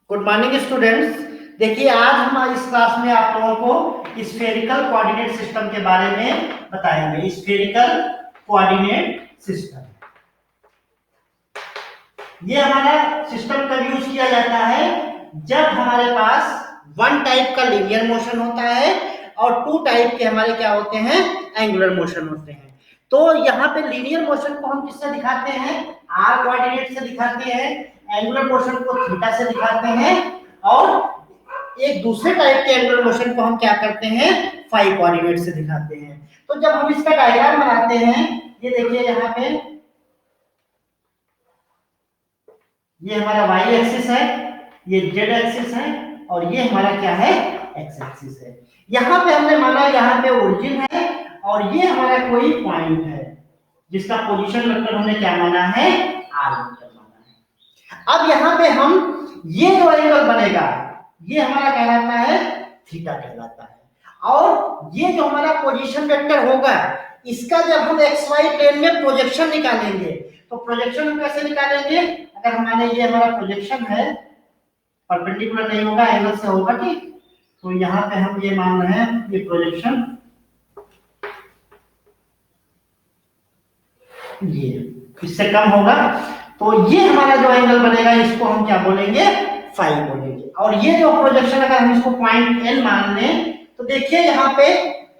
Good morning students. देखिए आज हम इस क्लास में आप लोगों को स्फेरिकल कोऑर्डिनेट सिस्टम के बारे में बताएंगे। स्फेरिकल कोऑर्डिनेट सिस्टम ये हमारा सिस्टम कब यूज किया जाता है जब हमारे पास वन टाइप का लीनियर मोशन होता है और टू टाइप के हमारे क्या होते हैं, एंगुलर मोशन होते हैं। तो यहाँ पे लीनियर मोशन को हम किससे दिखाते हैं, आर कोऑर्डिनेट से दिखाते हैं, एंगुलर मोशन को थीटा से दिखाते हैं और एक दूसरे टाइप के एंगुलर मोशन को हम क्या करते हैं, फाई कोऑर्डिनेट से दिखाते हैं। तो जब हम इसका डायग्राम बनाते हैं, ये देखिए यहाँ पे ये हमारा वाई एक्सिस है, ये जेड एक्सिस है और ये हमारा क्या है, एक्स एक्सिस है। यहाँ पे हमने माना यहाँ पे ओरिजिन है और ये हमारा कोई पॉइंट है जिसका पोजीशन वेक्टर हमने क्या माना है, आर वेक्टर माना है। अब यहाँ पे हम ये जो एंगल बनेगा ये हमारा कहलाता है थीटा कहलाता है और ये जो हमारा पोजीशन वेक्टर होगा इसका जब हम एक्स वाई प्लेन में प्रोजेक्शन निकालेंगे तो प्रोजेक्शन हम कैसे निकालेंगे, अगर हमारे ये हमारा प्रोजेक्शन है परपेंडिकुलर नहीं होगा एंगल से होगा, ठीक। तो यहाँ पे हम ये मान रहे हैं ये प्रोजेक्शन ये इससे कम होगा तो ये हमारा जो एंगल बनेगा इसको हम क्या बोलेंगे, फाई बोलेंगे। और ये जो प्रोजेक्शन अगर हम इसको पॉइंट एन मान लें तो देखिए यहाँ पे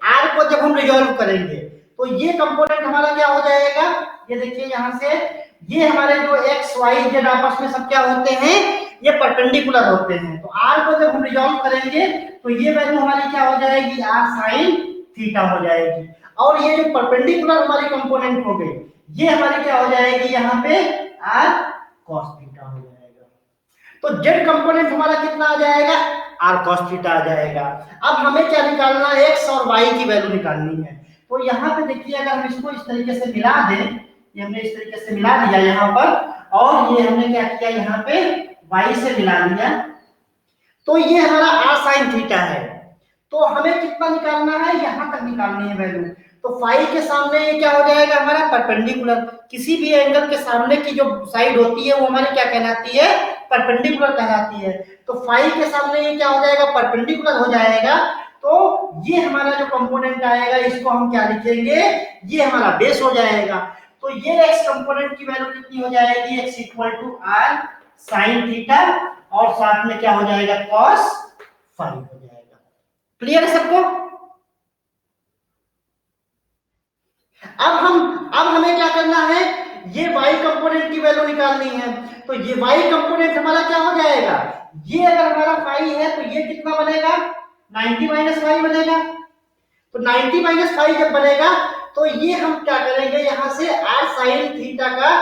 आर को जब हम रिजॉल्व करेंगे तो ये कंपोनेंट हमारा क्या हो जाएगा, ये देखिए यहाँ से ये हमारे जो एक्स वाई जेड आपस में सब क्या होते हैं, ये परपेंडिकुलर होते हैं। तो आर को जब हम रिजॉल्व करेंगे तो ये वैल्यू हमारी क्या हो जाएगी, आर साइन थीटा हो जाएगी और ये जो परपेंडिकुलर हमारी कंपोनेंट हो गई ये हमारी क्या हो जाएगी, यहाँ पे आर cos थीटा हो जाएगा। तो जेड कंपोनेंट हमारा कितना आ जाएगा, आर cos थीटा आ जाएगा। अब हमें क्या निकालना है, एक्स और वाई की वैल्यू निकालनी है। तो यहाँ पे देखिए अगर हम इसको इस तरीके से मिला दें, ये हमने इस तरीके से मिला दिया यहाँ पर और ये हमने क्या किया यहाँ पे वाई से मिला दिया तो ये हमारा आर साइन थीटा है। तो हमें कितना निकालना है, यहां तक निकालनी है वैल्यू। तो फाई के सामने ये क्या हो जाएगा हमारा परपेंडिकुलर, किसी भी एंगल के सामने की जो साइड होती है वो हमारी क्या कहलाती है, परपेंडिकुलर कहलाती है। तो फाई के सामने ये क्या हो जाएगा, परपेंडिकुलर हो जाएगा। तो ये हमारा जो कंपोनेंट आएगा इसको हम क्या लिखेंगे, ये हमारा बेस हो जाएगा। तो ये एक्स कंपोनेंट की वैल्यू कितनी हो जाएगी, x equal to r sine theta और साथ में क्या हो जाएगा, कॉस फाई हो जाएगा। क्लियर है सबको। अब हमें क्या करना है, ये y कंपोनेंट की वैल्यू निकालनी है। तो ये y कंपोनेंट हमारा क्या हो जाएगा, ये अगर हमारा फाई है तो ये कितना बनेगा, 90 माइनस फाई बनेगा। तो 90 माइनस फाई जब बनेगा तो ये हम क्या करेंगे, यहां से r साइन थीटा का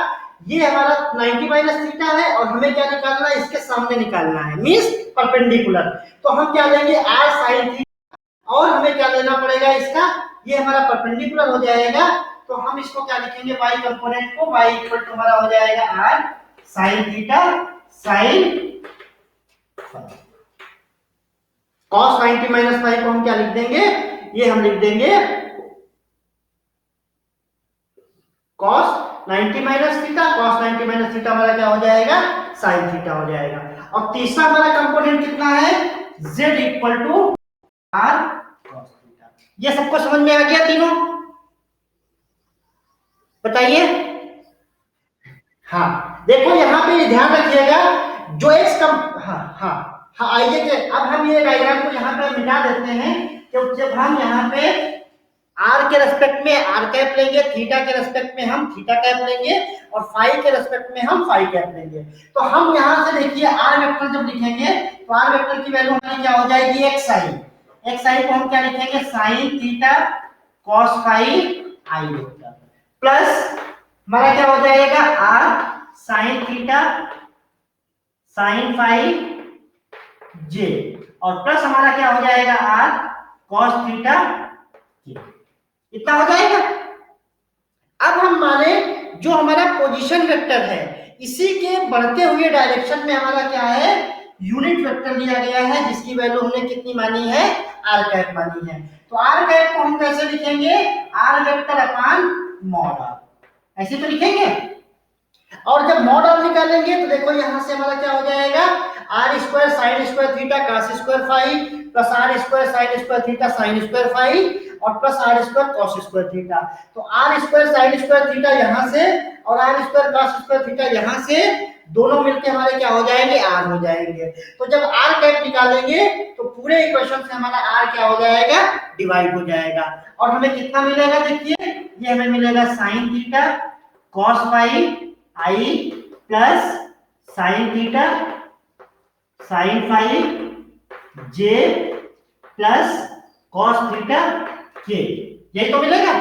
ये हमारा 90 माइनस थीटा है और हमें क्या निकालना है, इसके सामने निकालना है, मींस परपेंडिकुलर। तो हम क्या लेंगे, r साइन थीटा और हमें क्या लेना पड़ेगा इसका, ये हमारा परपेंडिकुलर हो जाएगा। तो हम इसको क्या लिखेंगे, y कंपोनेंट को y इक्वल टू हमारा हो जाएगा r sin theta sin cos 90 minus five को हम क्या लिख देंगे, ये हम लिख देंगे cos 90 minus theta, cos 90 minus theta हमारा क्या हो जाएगा, sin थीटा हो जाएगा। और तीसरा हमारा कंपोनेंट कितना है, z equal to r cos theta. ये सबको समझ में आ गया तीनों, बताइए। हाँ देखो यहाँ पे ध्यान रखिएगा जो एक्स कम, हाँ आइए अब हम ये डायग्राम को यहाँ पे मिटा देते हैं क्योंकि जब हम यहाँ पे आर के रेस्पेक्ट में आर कैप लेंगे, थीटा के रेस्पेक्ट में हम थीटा कैप लेंगे और फाई के रेस्पेक्ट में हम फाई कैप लेंगे। तो हम यहाँ से देखिए आर वेक्टर जब लिखेंगे तो आर वेक्टर की वैल्यू हमारी क्या हो जाएगी, एक्स आई। एक्स आई को हम क्या लिखेंगे, sine theta cos phi I vector plus हमारा क्या हो जाएगा, are sine theta sine phi J और प्लस हमारा क्या हो जाएगा, आर कॉस थीटा जे। इतना हो जाएगा। अब हम माने जो हमारा पोजीशन वेक्टर है इसी के बढ़ते हुए डायरेक्शन में हमारा क्या है, यूनिट वेक्टर लिया गया है जिसकी वैल्यू हमने कितनी मानी है, आर कैप मानी है। तो आर कैप को हम कैसे लिखेंगे, r vector upon mod r, ऐसे तो लिखेंगे। और जब मॉड ऑफ निकालेंगे तो देखो यहां से हमारा क्या हो जाएगा, R square sine square theta cos square phi plus R square sine square theta sine square phi और plus R square cos square theta. तो R square sine square theta यहां से और R square cos square theta यहां से दोनों मिलके हमारे क्या हो जाएंगे, आर हो जाएंगे। तो जब आर कैप निकालेंगे तो पूरे इक्वेशन से हमारा आर क्या हो जाएगा, डिवाइड हो जाएगा। और हमें कितना मिलेगा, देखिए ये हमें मिलेगा साइन थीटा कॉस फाई आई plus sine theta sine phi जे प्लस कॉस थीटा के, यही तो मिलेगा,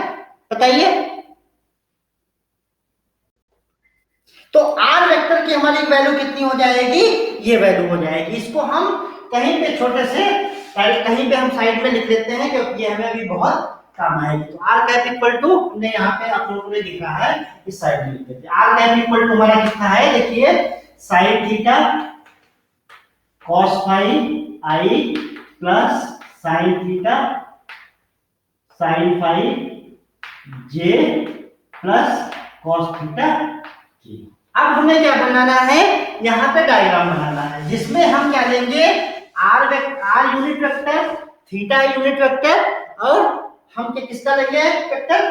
बताइए। तो आर वेक्टर की हमारी वैल्यू कितनी हो जाएगी, ये वैल्यू हो जाएगी। इसको हम कहीं पे छोटे से कहीं पे हम साइड में लिख लेते हैं क्योंकि ये हमें अभी बहुत काम आएगी। तो आर कैप इक्वल टू हमने यहाँ पे आप लोगों ने लिखा है, इस साइड में लिख लेते हैं। आर कैप इक्वल टू हमारा कितना है, देखिए साइन थीटा कॉस फाई आई plus sine theta sine phi जे प्लस कॉस थीटा के। अब हमें क्या बनाना है, यहाँ पे डायग्राम बनाना है जिसमें हम क्या लेंगे, r unit vector, theta unit vector और हम किसका लेंगे वेक्टर,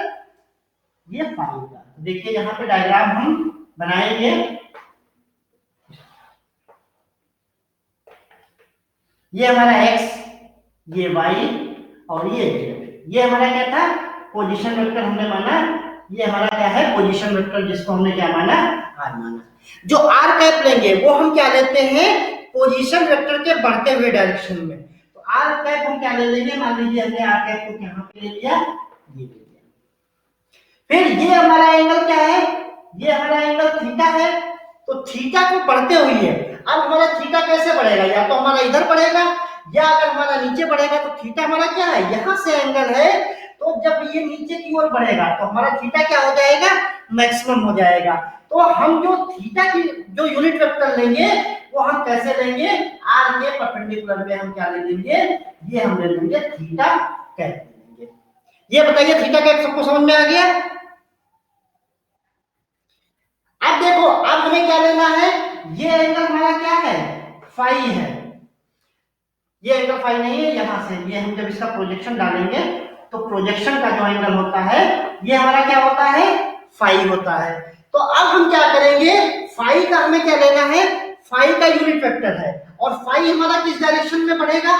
ये फाई का। देखिए यहाँ पे डायग्राम हम बनाएंगे, ये हमारा एक्स, ये वाई और ये जेड, ये हमारा क्या था, पोजीशन वेक्टर हमने माना। ये हमारा क्या है, पोजीशन वेक्टर, जिसको हमने क्या माना, आर माना। जो आर कैप लेंगे वो हम क्या लेते हैं, पोजीशन वेक्टर के बढ़ते हुए डायरेक्शन में। तो आर कैप हम क्या ले लेंगे, मान लीजिए हमने आर कैप को यहाँ पे ले लिया, ये ले लिया। फिर ये हमारा एंगल क्या है, ये हमारा एंगल थीटा है। तो थीटा को बढ़ते हुए है, अब हमारा थीटा कैसे बढ़ेगा, या तो हमारा इधर बढ़ेगा या अगर हमारा नीचे बढ़ेगा। तो थीटा हमारा क्या है, यहां से एंगल है, तो जब ये नीचे की ओर बढ़ेगा तो हमारा थीटा क्या हो जाएगा, मैक्सिमम हो जाएगा। तो हम जो थीटा की जो यूनिट वेक्टर लेंगे वो हम कैसे लेंगे, आर के परपेंडिकुलर में हम क्या ले लेंगे, ये हम ले लेंगे थीटा कैप लेंगे। ये बताइए थीटा कैप सबको समझ में आ गया। अब देखो अब हमें क्या लेना है, ये एंगल हमारा क्या है, फाई है। ये एंगल फाई नहीं है, यहां से ये हम जब इसका प्रोजेक्शन डालेंगे तो प्रोजेक्शन का जो एंगल होता है ये हमारा क्या होता है, फाई होता है। तो अब हम क्या करेंगे, फाई का हमें क्या लेना है, फाई का यूनिट वेक्टर है और फाई हमारा किस डायरेक्शन में बढ़ेगा,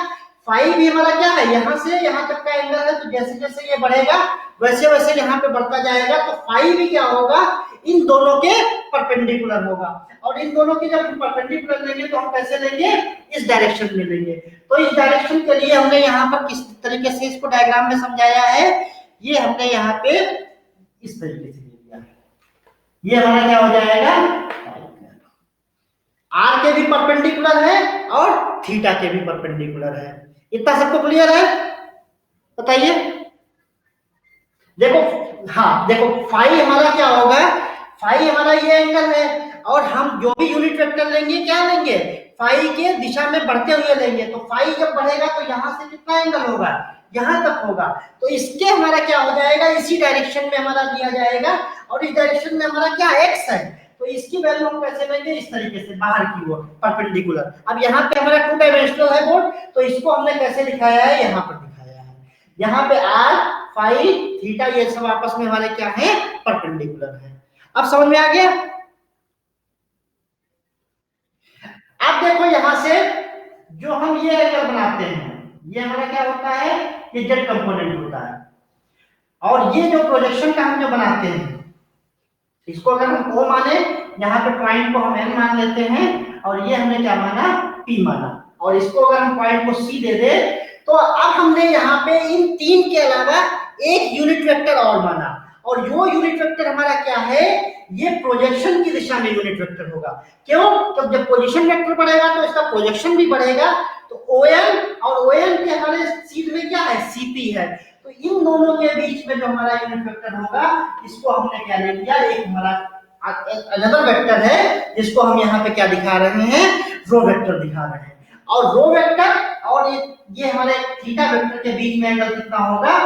फाई भी हमारा क्या है, यहां से यहां तक का एंगल है। तो जैसे जैसे ये बढ़ेगा वैसे वैसे यहाँ पे बढ़ता जाएगा। तो फाई भी क्या होगा, इन दोनों के परपेंडिकुलर होगा। और इन दोनों के जब हम परपेंडिकुलर लेंगे तो हम कैसे लेंगे, इस डायरेक्शन में लेंगे। तो इस डायरेक्शन के लिए हमने यहाँ पर किस तरीके से इसको डायग्राम में समझाया है, ये हमने यहाँ पे इस तरीके से लिया। ये हमारा क्या हो जाएगा, आर के भी परपेंडिकुलर है और थीटा के भी परपेंडिकुलर है। इतना सबको क्लियर है, बताइए। देखो हाँ देखो फाई हमारा क्या होगा, फाई हमारा ये एंगल है और हम जो भी यूनिट वेक्टर लेंगे क्या लेंगे, फाई के दिशा में बढ़ते हुए लेंगे। तो फाई जब बढ़ेगा तो यहां से कितना एंगल होगा, यहां तक होगा। तो इसके हमारा क्या हो जाएगा, इसी डायरेक्शन में हमारा दिया जाएगा और इस डायरेक्शन में हमारा क्या एक्स है। तो इसकी वैल्यू हम कैसे लेंगे, इस तरीके से बाहर की ओर परपेंडिकुलर। अब यहाँ पे हमारा टू डायमेंशनल है बोर्ड, तो इसको हमने कैसे दिखाया है, यहाँ पर दिखाया है। यहाँ पे आर फाई थीटा ये सब आपस में हमारे क्या है, परपेंडिकुलर है। अब समझ में आ गया। अब देखो यहां से जो हम ये एंगल बनाते हैं ये हमारा क्या होता है, ये जेड कंपोनेंट होता है। और ये जो प्रोजेक्शन का हम जो बनाते हैं इसको अगर हम ओ माने, यहाँ पे पॉइंट को हम एन मान लेते हैं और ये हमने क्या माना, पी माना। और इसको अगर हम पॉइंट को सी दे दे तो अब हमने यहाँ पे इन तीन के अलावा एक यूनिट वेक्टर और माना। और जो यूनिट वेक्टर हमारा क्या है, ये प्रोजेक्शन की दिशा में यूनिट वेक्टर होगा। क्यों, तो जब पोजीशन वेक्टर बढ़ेगा तो इसका प्रोजेक्शन भी बढ़ेगा। तो OM और OM के हमारे सीध में क्या है, CP है। तो इन दोनों के बीच में जो हमारा यूनिट वेक्टर होगा इसको हमने क्या ले लिया, एक हमारा अनदर वेक्टर है जिसको हम यहाँ पे क्या दिखा रहे हैं, रो वेक्टर दिखा रहे हैं। और रो वेक्टर और ये हमारे थीटा वेक्टर के बीच में एंगल कितना होगा,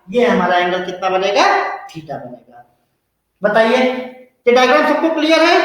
ये हमारा एंगल कितना बनेगा, थीटा बनेगा। बताइए ये डायग्राम सबको क्लियर है?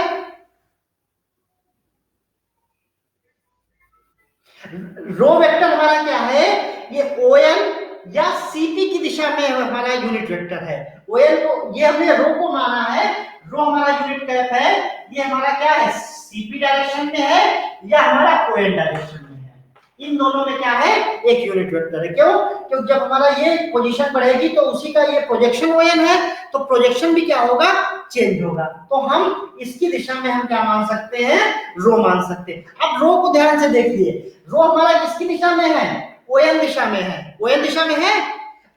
रो वेक्टर हमारा क्या है? ये OL या CP की दिशा में हमारा यूनिट वेक्टर है। OL को ये हमने रो को माना है, रो हमारा यूनिट कैप है, ये हमारा क्या है? CP डायरेक्शन में है या हमारा OL डायरेक्शन में है। इन दोनों में क्या है? एक यूनिट वेक्टर है। क्यों? क्योंकि जब हमारा ये पोजीशन बढ़ेगी तो उसी का ये प्रोजेक्शन OL है, तो प्रोजेक्शन भी क्या होगा? चेंज होगा। तो हम इसकी दिशा में हम क्या मान सकते हैं? रो मान सकते हैं। अब रो को ध्यान से देखिए, रो हमारा किसकी दिशा में है? OL दिशा में है। OL दिशा में है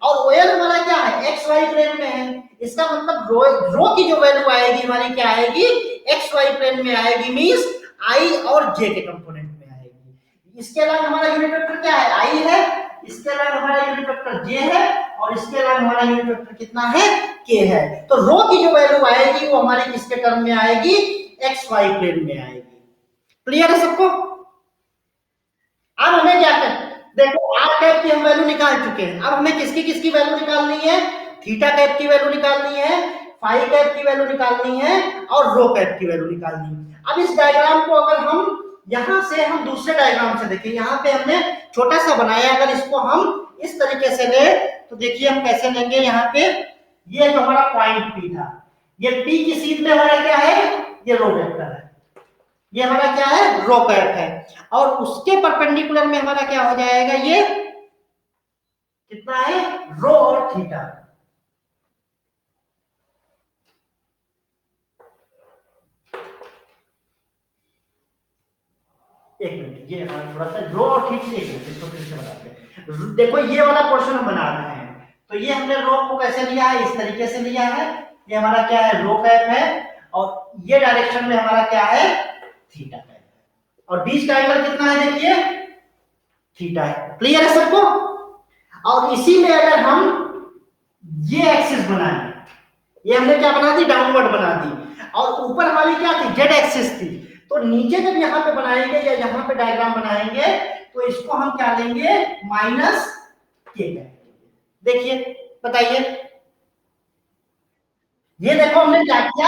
और OL हमारा क्या है? एक्स वाई प्लेन में है। इसका मतलब रो की जो वैल्यू आएगी हमारी क्या आएगी? एक्स वाई प्लेन में आएगी, मींस आई और जे के कंपोनेंट में आएगी। इसके अलावा हमारा यूनिट वेक्टर क्या है? आई है। इसके अलावा हमारा यूनिट वेक्टर जे है और इसके अलावा हमारा यूनिट वेक्टर कितना है? के है। तो रो की जो वैल्यू आएगी वो हमारी किसके टर्म में आएगी? एक्स वाई प्लेन में आएगी। क्लियर है सबको? अब हमें क्या करना? देखो आर कैप की हम वैल्यू निकाल चुके हैं। अब हमें किसकी किसकी वैल्यू निकालनी है? थीटा कैप की वैल्यू निकालनी है, फाई कैप की वैल्यू निकालनी है और रो कैप की वैल्यू निकालनी है। अब इस डायग्राम को अगर हम यहां से हम दूसरे डायग्राम से देखें, यहाँ पे हमने छोटा सा बनाया, अगर इसको हम इस तरीके से ले तो देखिए हम कैसे लेंगे। यहाँ पे ये जो हमारा पॉइंट पी था, ये पी की सीध में हमारा क्या है? ये रो वेक्टर है, ये हमारा क्या है? रो कैप है। और उसके परपेंडिकुलर में हमारा क्या हो जाएगा? ये कितना है? रो और थीटा। एक मिनट, ये हमारा थोड़ा सा रो और थीटा, एक मिनट इसको फिर से बनाते हैं। देखो ये वाला पोर्शन हम बना रहे हैं, तो ये हमने रो को कैसे लिया है? इस तरीके से लिया है। ये हमारा क्या है? रो कैप है और ये डायरेक्शन में हमारा क्या है? थीटा कैप है। और बीच का एंगल कितना है? देखिए थीटा है। क्लियर है सबको? और इसी में अगर हम ये एक्सिस बनाए, ये हमने क्या बना दी? डाउनवर्ड बना दी। और ऊपर हमारी क्या थी? जेड एक्सिस थी। तो नीचे जब यहाँ पे बनाएंगे या यहाँ पे डायग्राम बनाएंगे तो इसको हम क्या लेंगे? माइनस के। देखिए बताइए, ये देखो हमने क्या किया?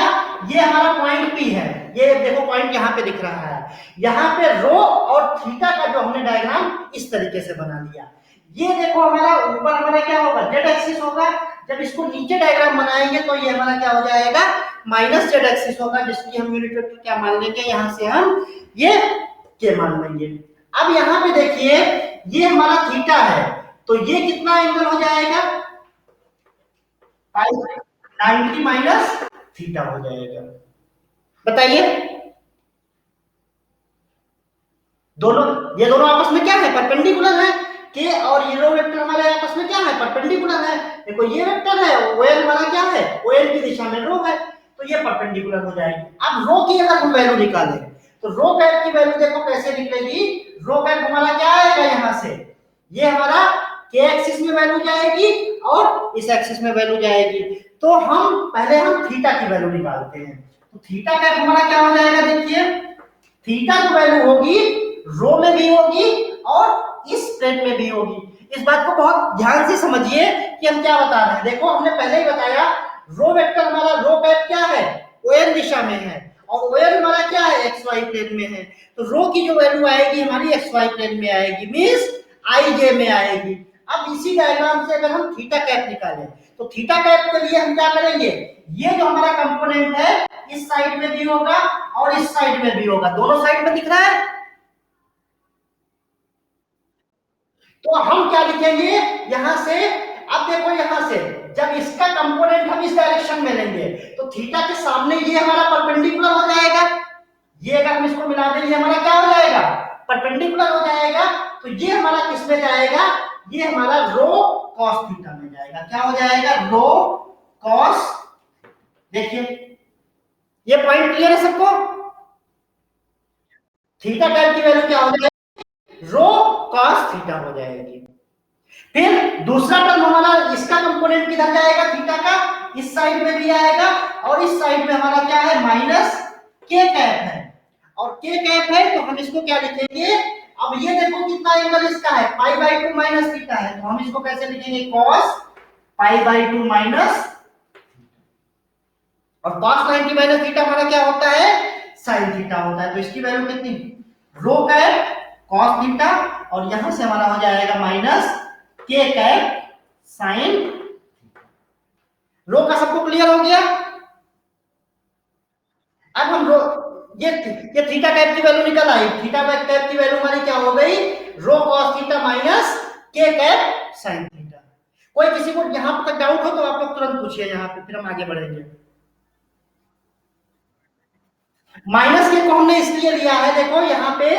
ये हमारा पॉइंट पी है, ये देखो पॉइंट यहाँ पे दिख रहा है। यहाँ पे रो और थीटा का जो हमने डायग्राम इस तरीके से बना लिया। ये देखो हमारा ऊपर हमारा क्या होगा? जेड एक्सिस होगा। जब इसको नीचे डायग्राम बनाएंगे तो ये हमारा क्या हो जाएगा? माइनस जेड एक्सिस होगा, जिसकी हम यूनिट वेक्टर क्या मान लेंगे? यहाँ से हम ये के मान लेंगे। अब यहाँ पे देखिए, ये हमारा थीटा है, तो ये कितना एंगल हो जाएगा? 90 माइनस थीटा हो जाएगा। बताइए, दोनों ये दोनों आपस में क्या है? परपेंडिकुलर है। के और ये रो वेक्टर हमारे आपस में क्या है? परपेंडिकुलर है। देखो ये वेक्टर है, OL हमारा क्या है? OL की दिशा में रो है, तो ये परपेंडिकुलर हो जाएगी। अब रो की अगर हम वैल्यू निकालें तो रो कैप की वैल्यू देखो कैसे निकलेगी? रो कैप हमारा क्या आएगा? यहाँ से ये हमारा के एक्सिस में वैल्यू जाएगी और इस एक्सिस में वैल्यू जाएगी। तो हम पहले हम थीटा की वैल्यू निकालते हैं। तो थीटा कैप हमारा क्या हो जाएगा? देखिए थीटा की वैल्यू होगी, रो में भी होगी और इस प्लेन में भी होगी। इस बात को बहुत ध्यान से समझिए कि हम क्या बता रहे हैं। देखो हमने पहले ही बताया, रो वेक्टर हमारा रो कैप क्या है? OL दिशा में है और OL हमारा क्या है? XY प्लेन में है। तो रो की जो वैल्यू आएगी हमारी XY प्लेन में आएगी, मींस IJ में आएगी। अब इसी डायग्राम से अगर हम थीटा कैप निकालें तो थीटा कैप के लिए हम क्या करेंगे? ये जो हमारा कंपोनेंट है इस साइड में भी होगा और इस साइड में भी होगा, दोनों साइड में दिख रहा है। तो हम क्या लिखेंगे यहां से? अब देखो यहां से जब इसका कंपोनेंट हम इस डायरेक्शन में लेंगे तो थीटा के सामने ये हमारा परपेंडिकुलर हो जाएगा। ये अगर हम इसको मिला दें ये हमारा क्या हो जाएगा? परपेंडिकुलर हो जाएगा। तो ये हमारा किस में जाएगा? ये हमारा रो कॉस थीटा में जाएगा। क्या हो जाएगा? रो कॉस। देखिए ये पॉइंट क्लियर है सबको? थीटा कैप की वैल्यू क्या हो जाएगी? रो कॉस थीटा हो जाएगी। फिर दूसरा टर्म हमारा इसका कंपोनेंट किधर जाएगा? थीटा का इस साइड में भी आएगा और इस साइड में हमारा क्या है? माइनस के कैप है। और के कैप है तो हम इसको क्या लिखेंगे? अब ये देखो कितना एंगल इसका है? पाई बाई 2 माइनस थीटा है, तो हम इसको कैसे लिखेंगे? Cos pi by 2 minus. और cos 90 माइनस थीटा हमारा क्या होता है, साइन थीटा होता है। तो इसकी वैल्यू कितनी, रो कैप cos थीटा, और यहां से हमारा हो जाएगा माइनस k कैप साइन। रो का सबको क्लियर हो गया। अब हम रो ये थीटा कैप की वैल्यू निकल आई, थीटा कैप की वैल्यू हमारी क्या हो गई, रो cos theta minus k cap sine theta. कोई किसी को यहां तक डाउट हो तो आप लोग तुरंत पूछिए यहां पे, फिर हम आगे बढ़ेंगे। माइनस के को हमने इसलिए लिया है, देखो यहाँ पे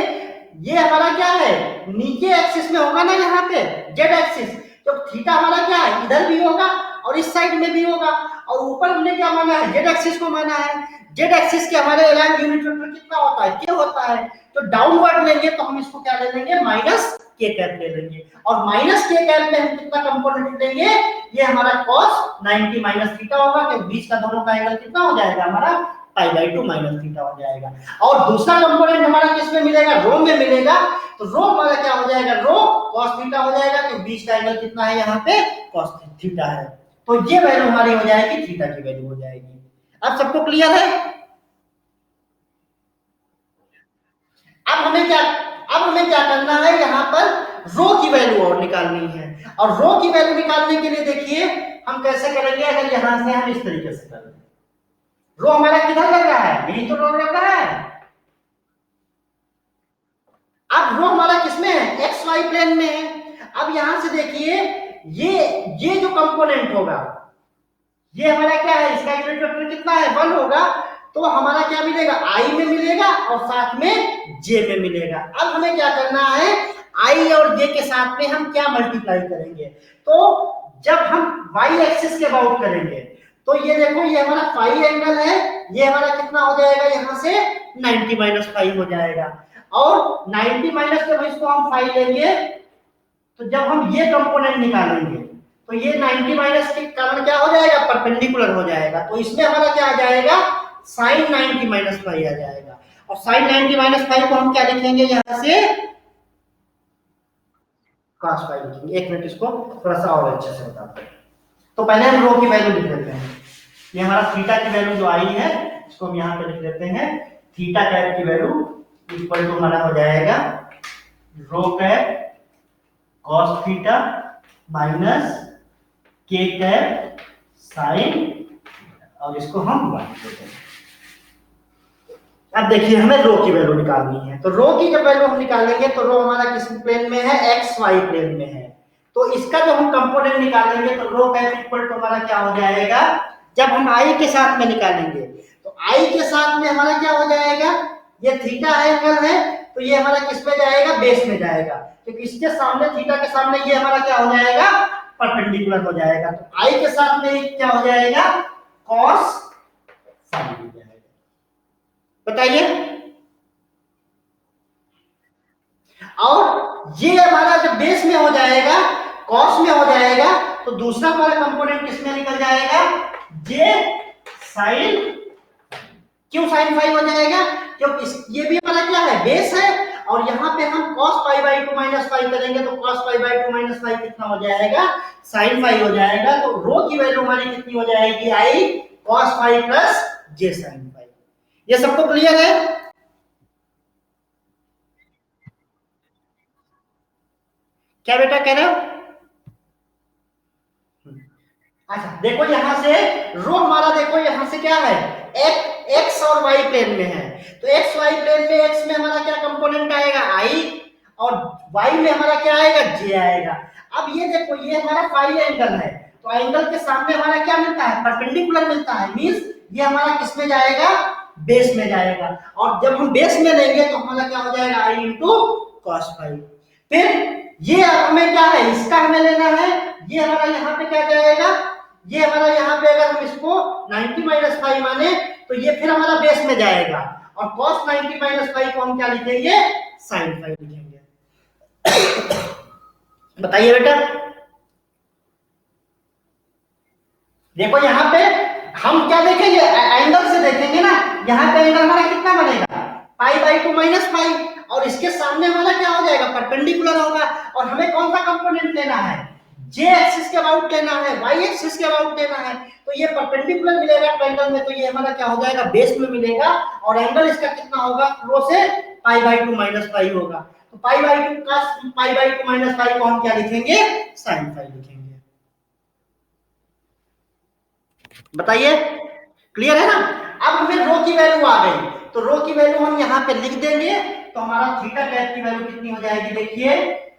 ये हमारा क्या है, नीचे एक्सिस में होगा ना, यहाँ पे जेड एक्सिस, तो थीटा हमारा क्या है, इधर भी होगा और इस साइड में भी होगा, और ऊपर हमने क्या माना है, जेड एक्सिस को माना है। जेड एक्सिस के हमारे अलाइन यूनिट वेक्टर कितना होता है, क्या होता है, तो डाउनवर्ड लेंगे तो हम इसको क्या ले लेंगे, माइनस के कैप ले लेंगे, और माइनस के कैप में हम कितना कंपोनेंट लेंगे, ये हमारा cos 90 माइनस थीटा होगा, कि बीच का दोनों का एंगल कितना हो जाएगा हमारा, पाई बाई 2 माइनस थीटा हो जाएगा। और दूसरा कंपोनेंट हमारा किस में मिलेगा, रो में मिलेगा, तो रो हमारा क्या हो जाएगा, रो cos थीटा हो जाएगा, कि बीच का एंगल कितना है यहाँ पे, cos थीटा है। तो ये वैल्यू हमारी हो जाएगी, थीटा की वैल्यू हो जाएगी। अब सबको क्लियर है। अब हमें क्या करना है, यहाँ पर रो की वैल्यू और निकालनी है, और रो की वैल्यू निकालने के लिए देखिए हम कैसे करेंगे, अगर यहां से हम इस तरीके से करें, रो हमारा किधर लग रहा है, यही तो रो लग रहा है। अब रो हमारा किसमें है, एक्स वाई प्लेन में है। अब यहां से देखिए ये जो कंपोनेंट होगा, ये हमारा क्या है, इसका यूनिट वेक्टर कितना है, 1 होगा, तो हमारा क्या मिलेगा, आई में मिलेगा और साथ में जे में मिलेगा। अब हमें क्या करना है, आई और जे के साथ में हम क्या मल्टीप्लाई करेंगे, तो जब हम वाई एक्सिस के अबाउट करेंगे, तो ये देखो ये हमारा फाई एंगल है, ये हमारा कितना हो जाएगा, यहां से 90 माइनस फाई हो जाएगा, और 90 माइनस जब इसको हम फाई लेंगे, तो जब हम ये कंपोनेंट निकालेंगे, तो ये 90 माइनस के कारण क्या हो जाएगा, परपेंडिकुलर हो जाएगा, तो इसमें हमारा क्या आ जाएगा, साइन 90 माइनस फाइव आ जाएगा, और साइन 90 माइनस फाइव को हम क्या लिखेंगे, यहां से cos फाइव लिखेंगे। एक मिनट इसको थोड़ा सा और अच्छे से बताते हैं। तो पहले हम रो की वैल्यू लिख लेते हैं, ये हमारा थीटा की वैल्यू जो आई है, इसको हम यहाँ पे लिख लेते हैं, थीटा कैप की वैल्यू इक्वल टू हमारा हो जाएगा रो कैप cos थीटा माइनस के कैप साइन, और इसको हम वन देते हैं। अब देखिए हमें रो की वैल्यू निकालनी है, तो रो की जब वैल्यू हम निकालेंगे, तो रो हमारा किस प्लेन में है, एक्स वाई प्लेन में है, तो इसका जो हम कंपोनेंट निकालेंगे, तो रो कैप इक्वल टू हमारा क्या हो जाएगा, जब हम आई के साथ में निकालेंगे, तो आई के साथ में हमारा क्या हो जाएगा, ये थीटा एंगल है, तो ये हमारा किस में जाएगा, बेस में जाएगा, क्योंकि इसके सामने थीटा के सामने ये हमारा क्या हो जाएगा, परपेंडिकुलर हो जाएगा, तो आई के साथ में क्या हो जाएगा, cos फाइव हो जाएगा। बताइए, और ये हमारा जब बेस में हो जाएगा, कॉस में हो जाएगा, तो दूसरा हमारा कंपोनेंट किसमें निकल जाएगा, जे साइन। क्यों साइन फाइव हो जाएगा, क्योंकि ये भी हमारा क्या है, बेस है, और यहाँ पे हम cos pi by 2 minus five करेंगे, तो cos pi by 2 minus five कितना हो जाएगा, साइन फाइव हो जाएगा, तो रो की वैल्यू हमारी कितनी हो जाएगी, आई cos फाइव प्लस जे साइन फाइव। ये सबको क्लियर है। क्या बेटा कह रहे हो, अच्छा देखो यहां से रो हमारा, देखो यहां से क्या है, एक्स और वाई प्लेन में है, तो एक्स वाई प्लेन में एक्स में हमारा क्या कंपोनेंट आएगा, आई, और वाई में हमारा क्या आएगा, जे आएगा। अब ये देखो ये हमारा फाई एंगल है, तो एंगल के सामने हमारा क्या मिलता है, परपेंडिकुलर मिलता है, मींस ये हमारा किस में जाएगा, बेस में जाएगा, और जब हम बेस में लेंगे तो हमारा क्या हो जाएगा, आई इंटू कॉस फाइव। फिर ये हमें क्या है, इसका हमें लेना है, ये हमारा यहाँ पे क्या जाएगा, ये हमारा यहाँ पे अगर हम इसको 90 माइनस फाइव माने, तो ये फिर हमारा बेस में जाएगा, और cos 90 माइनस फाइव को हम क्या लिखेंगे, साइन फाइव लिखेंगे। बताइए बेटा, देखो यहाँ पे हम क्या देखेंगे, एंगल से देखेंगे ना, यहाँ पे एंगल हमारा कितना बनेगा, पाई बाई 2 माइनस फाइव, और इसके सामने हमारा क्या हो जाएगा, परपेंडिकुलर होगा, और हमें कौन सा कंपोनेंट लेना है, जे एक्सिस के अबाउट लेना है, वाई एक्सिस के अबाउट लेना है, तो ये परपेंडिकुलर मिलेगा ट्रायंगल में, तो ये हमारा क्या हो जाएगा, बेस में मिलेगा, और एंगल इसका कितना होगा, रो से π/2 - π होगा। तो π/2 का π/2 - π को हम क्या लिखेंगे, sin फाई लिखेंगे। बताइए, क्लियर है ना। अब हमें रो की वैल्यू आ गई, तो रो की वैल्यू हम यहाँ पे लिख देंगे, तो हमारा थीटा कैप की वैल्यू कितनी हो जाएगी, देखिए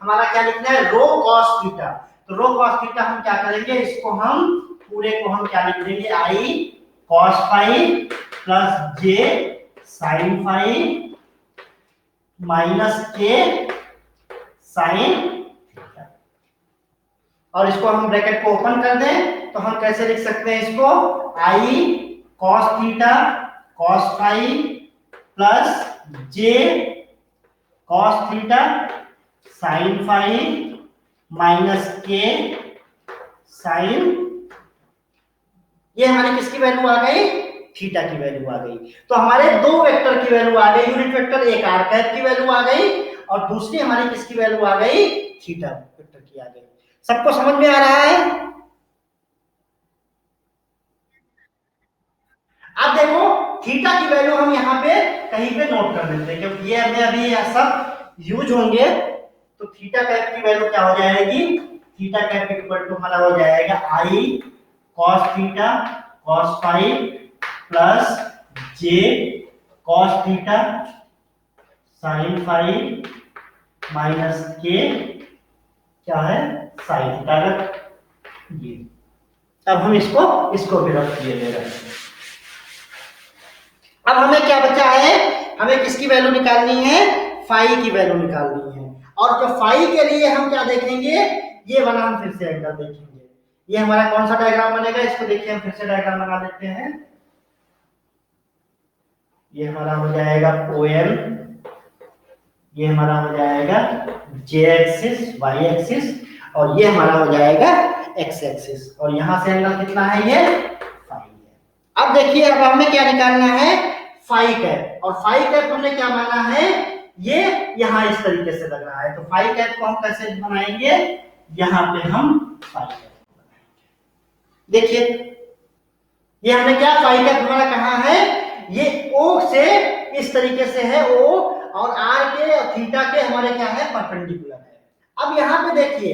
हमारा क्या लिखना है, रो cos थीटा। तो रो cos थीटा हम क्या करेंगे, इसको हम पूरे को हम क्या लिख देंगे, i cos phi plus j sin phi minus k sin theta. और इसको हम ब्रैकेट को ओपन कर दें, तो हम कैसे लिख सकते हैं इसको, i cos theta cos phi plus j cos theta sin phi minus k sin, ये हमारी किसकी वैल्यू आ गई, थीटा की वैल्यू आ गई। तो हमारे दो वेक्टर की वैल्यू आ गई, यूनिट वेक्टर, एक आर कैप की वैल्यू आ गई और दूसरी हमारी किसकी वैल्यू आ गई, थीटा वेक्टर की आ गई। सबको समझ में आ रहा है। अब देखो थीटा की वैल्यू हम यहाँ पे कहीं पे नोट कर देते हैं, क्योंकि ये हमें अभी यह सब यूज होंगे। तो थीटा कैप की वैल्यू क्या हो जाएगी, थीटा कैप इक्वल टू हमारा हो जाएगा i cos theta cos phi plus j cos theta sin phi minus k क्या है, sin थीटा। ये अब हम इसको भी रख दिए दे रहे हैं। अब हमें क्या बचा है, हमें किसकी वैल्यू निकालनी है, फाई की वैल्यू निकालनी है। और जो फाई के लिए हम क्या देखेंगे, ये वाला हम फिर से एंगल देखेंगे। ये हमारा कौन सा डायग्राम बनेगा, इसको देखिए हम फिर से डायग्राम बना देते हैं। ये हमारा हो जाएगा OL, ये हमारा हो जाएगा J एक्सिस वाई एक्सिस, और ये हमारा हो जाएगा X एक्सिस, और यहां से एंगल कितना है, ये फाई है। अब देखिए अब हमें क्या निकालना है, फाई कैप, और फाई कैप हमने क्या माना है, ये यहां इस तरीके से लग रहा है। तो फाई कैप को हम कैसे बनाएंगे, यहां पे हम फाई कैप बनाएंगे। देखिए ये हमने क्या, फाई कैप हमारा कहां है, ये O से इस तरीके से है, O और R के और थीटा के हमारे क्या है, परपेंडिकुलर है। अब यहाँ पे देखिए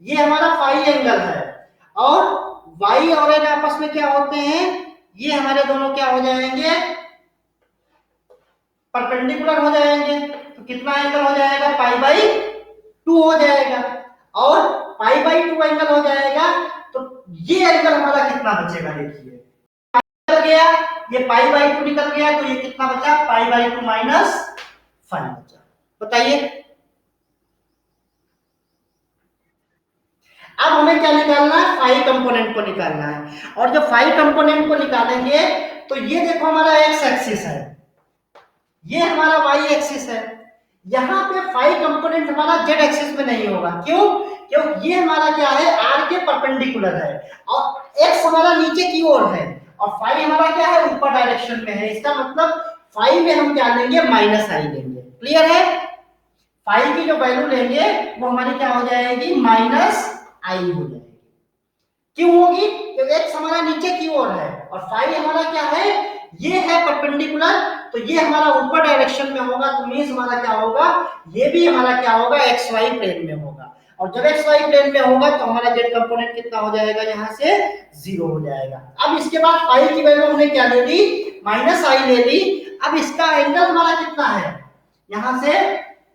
ये हमारा फाई एंगल है, और Y और N आपस में क्या होते हैं, ये हमारे दोनों क्या हो जाएंगे, परपेंडिकुलर हो जाएंगे। तो कितना एंगल हो जाएगा, π/2 हो जाएगा, और π/2 एंगल हो जाएगा। तो ये एंगल हमारा कितना बचेगा, देखिए निकल गया, ये π/2 निकल गया, तो ये कितना बचा, π/2 माइनस फाई बचा। बताइए अब हमें क्या निकालना है, फाई कंपोनेंट को निकालना है। और जब फाई कंपोनेंट को निकालेंगे तो ये देखो हमारा एक्स एक्सिस है, ये हमारा वाई एक्सिस है। यहाँ पे फाई कंपोनेंट हमारा जेड एक्सिस में नहीं होगा, क्यों, क्योंकि ये हमारा क्या है, आर के परपेंडिकुलर है, और एक्स हमारा नीचे की ओर है, और फाई हमारा क्या है, ऊपर डायरेक्शन में है। इसका मतलब फाई में हम क्या लेंगे, -i लेंगे। क्लियर है, फाई की जो वैल्यू लेंगे वो हमारी क्या हो जाएगी, -i हो जाएगी। क्यों होगी, क्योंकि एक्स हमारा नीचे की ओर है, और फाई हमारा क्या है, ये है परपेंडिकुलर, तो ये हमारा ऊपर डायरेक्शन में होगा। तो मींस हमारा क्या होगा, ये भी हमारा क्या होगा, एक्स वाई प्लेन में होगा। और जब एक्स वाई प्लेन में होगा तो हमारा जेड कंपोनेंट कितना हो जाएगा, यहाँ से 0 हो जाएगा। अब इसके बाद फाई की वैल्यू हमने क्या ले ली, -i ले ली। अब इसका एंगल हमारा कितना है, यहाँ से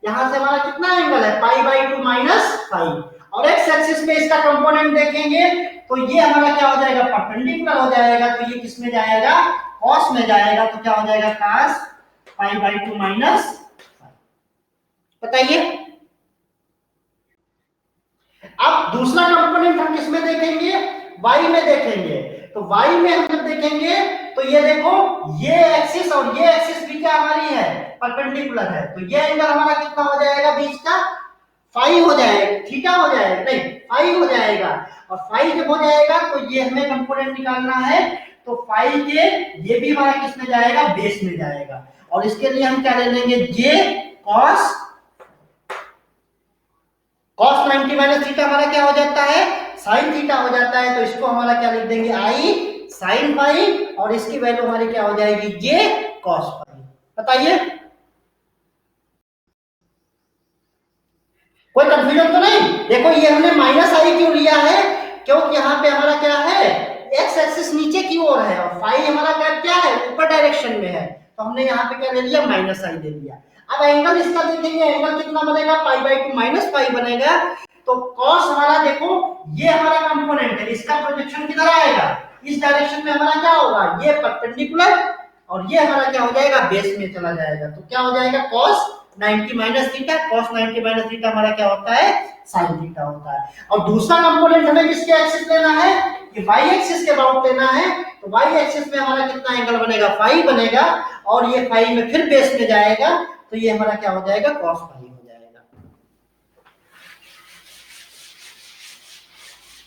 हमारा कितना एंगल है, π/2 माइनस फाई, और एक्स एक्सिस में इसका कंपोनेंट देखेंगे तो ये हमारा क्या हो जाएगा, परपेंडिकुलर हो जाएगा। तो ये किस में जाएगा, cos में जाएगा। तो क्या हो जाएगा, cos π/2 माइनस फाई। बताइए अब दूसरा कंपोनेंट हम किस में देखेंगे, y में देखेंगे। तो y में हम जब देखेंगे तो ये देखो, ये एक्सिस और ये एक्सिस भी क्या हमारी है, परपेंडिकुलर है। तो ये एंगल हमारा कितना हो जाएगा, बीच का फाई हो जाएगा, थीटा हो जाएगा, नहीं फाई हो जाएगा। और फाई जब हो जाएगा तो ये हमें कंपोनेंट निकालना है। तो फाई के ये भी हमारा किस में जाएगा, बेस में जाएगा। और इसके लिए हम क्या ले लेंगे, j cos 90 माइनस थीटा हमारा क्या हो जाता है, साइन थीटा हो जाता है तो इसको हमारा क्या लिख देंगे, आई साइन फाई, और इसकी वैल्यू हमारी क्या हो जाएगी, जे कॉस फाई। बताइए कोई कंफ्यूजन तो नहीं। देखो ये हमने माइनस आई क्यों लिया है, क्योंकि यहाँ पे हमारा क्या है, एक्स एक्सिस नीचे की ओर है और फाई हमारा क्या है, ऊपर डायरेक्शन में है, तो हमने यहाँ पे क्या ले लिया, माइनस आई ले लिया। अब एंगल इसका देखेंगे, एंगल कितना बनेगा, pi by two minus pi बनेगा। तो कॉस हमारा देखो ये हमारा कंपोनेंट है, इसका प्रोजेक्शन किधर आएगा, इस डायरेक्शन में हमारा क्या होगा, ये परपेंडिकुलर, और ये हमारा क्या हो जाएगा, बेस में चला जाएगा। तो क्या हो जाएगा, cos 90 minus theta, cos 90 minus theta हमारा क्या होता है, sin थीटा होता है। और दूसरा कंपोनेंट हमें किसके एक्सिस लेना है, कि y एक्सिस के अबाउट लेना है। तो y एक्सिस में हमारा कितना एंगल बनेगा, फाई बनेगा, और ये फाई में फिर बेस में जाएगा, तो ये हमारा क्या हो जाएगा, cos फाई हो जाएगा।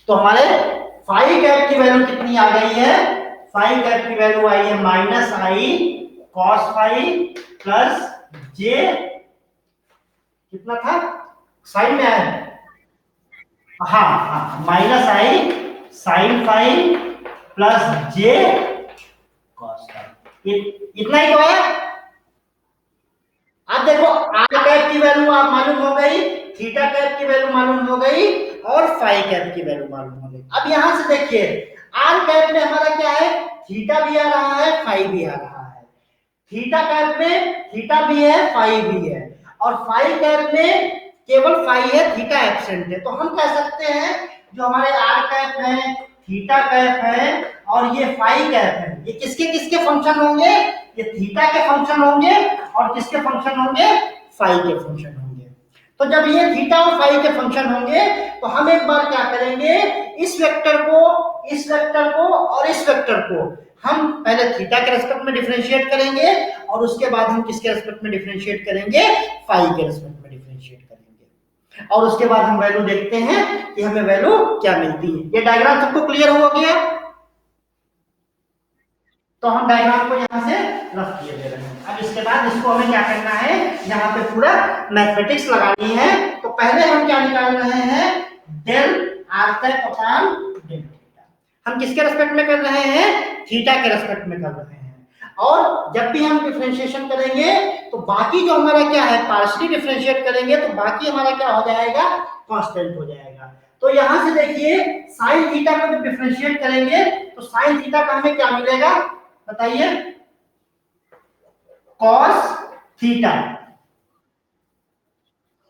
तो हमारे फाई कैप की वैल्यू कितनी आ गई है, फाई कैप की वैल्यू आई है minus I cos phi plus जे, कितना था साइन में आया, हाँ हाँ, माइनस आई sine phi plus J cos phi, इतना ही तो है। अब देखो आर कैप की वैल्यू आप मालूम हो गई, थीटा कैप की वैल्यू मालूम हो गई, और फाई कैप की वैल्यू मालूम हो गई। अब यहां से देखिए आर कैप में हमारा क्या है, थीटा भी आ रहा है, फाई भी आ रहा है। थीटा कैप में थीटा भी है, फाई भी है, और फाई कैप में केवल फाई है, थीटा एब्सेंट है। तो हम कह सकते हैं जो हमारे आर कैप है, थीटा कैप है, और ये फाई कैप है, ये किसके किसके फंक्शन होंगे, ये थीटा के फंक्शन होंगे, और किसके फंक्शन होंगे, फाई के फंक्शन होंगे। तो जब ये थीटा और फाई के फंक्शन होंगे तो हम एक बार क्या करेंगे, इस वेक्टर को, इस वेक्टर को और इस वेक्टर को हम पहले थीटा के रेस्पेक्ट में डिफरेंशिएट करेंगे, और उसके बाद हम किसके रेस्पेक्ट में डिफरेंशिएट करेंगे, फाई के रेस्पेक्ट में डिफरेंशिएट करेंगे, और उसके बाद हम वैल्यू देखते हैं कि हमें वैल्यू क्या मिलती है। ये डायग्राम सबको क्लियर हो गया, तो हम डायग्राम को यहां से रफ किए दे रहे हैं। अब इसके बाद इसको हमें क्या करना है, यहाँ पे पूरा मैथमेटिक्स लगानी है। तो पहले हम क्या निकाल रहे हैं, del r cap upon del theta. हम किसके रेस्पेक्ट में कर रहे हैं, थीटा के रेस्पेक्ट में कर रहे हैं। और जब भी हम डिफरेंशिएशन करेंगे तो बाकी जो हमारा क्या है, पार्शियली डिफरेंशिएट करेंगे तो बाकी हमारा क्या हो जाएगा, कांस्टेंट हो जाएगा। तो यहां से देखिए साइन थीटा को जब डिफरेंशिएट करेंगे तो साइन थीटा का हमें क्या मिलेगा, बताइए, कॉस थीटा,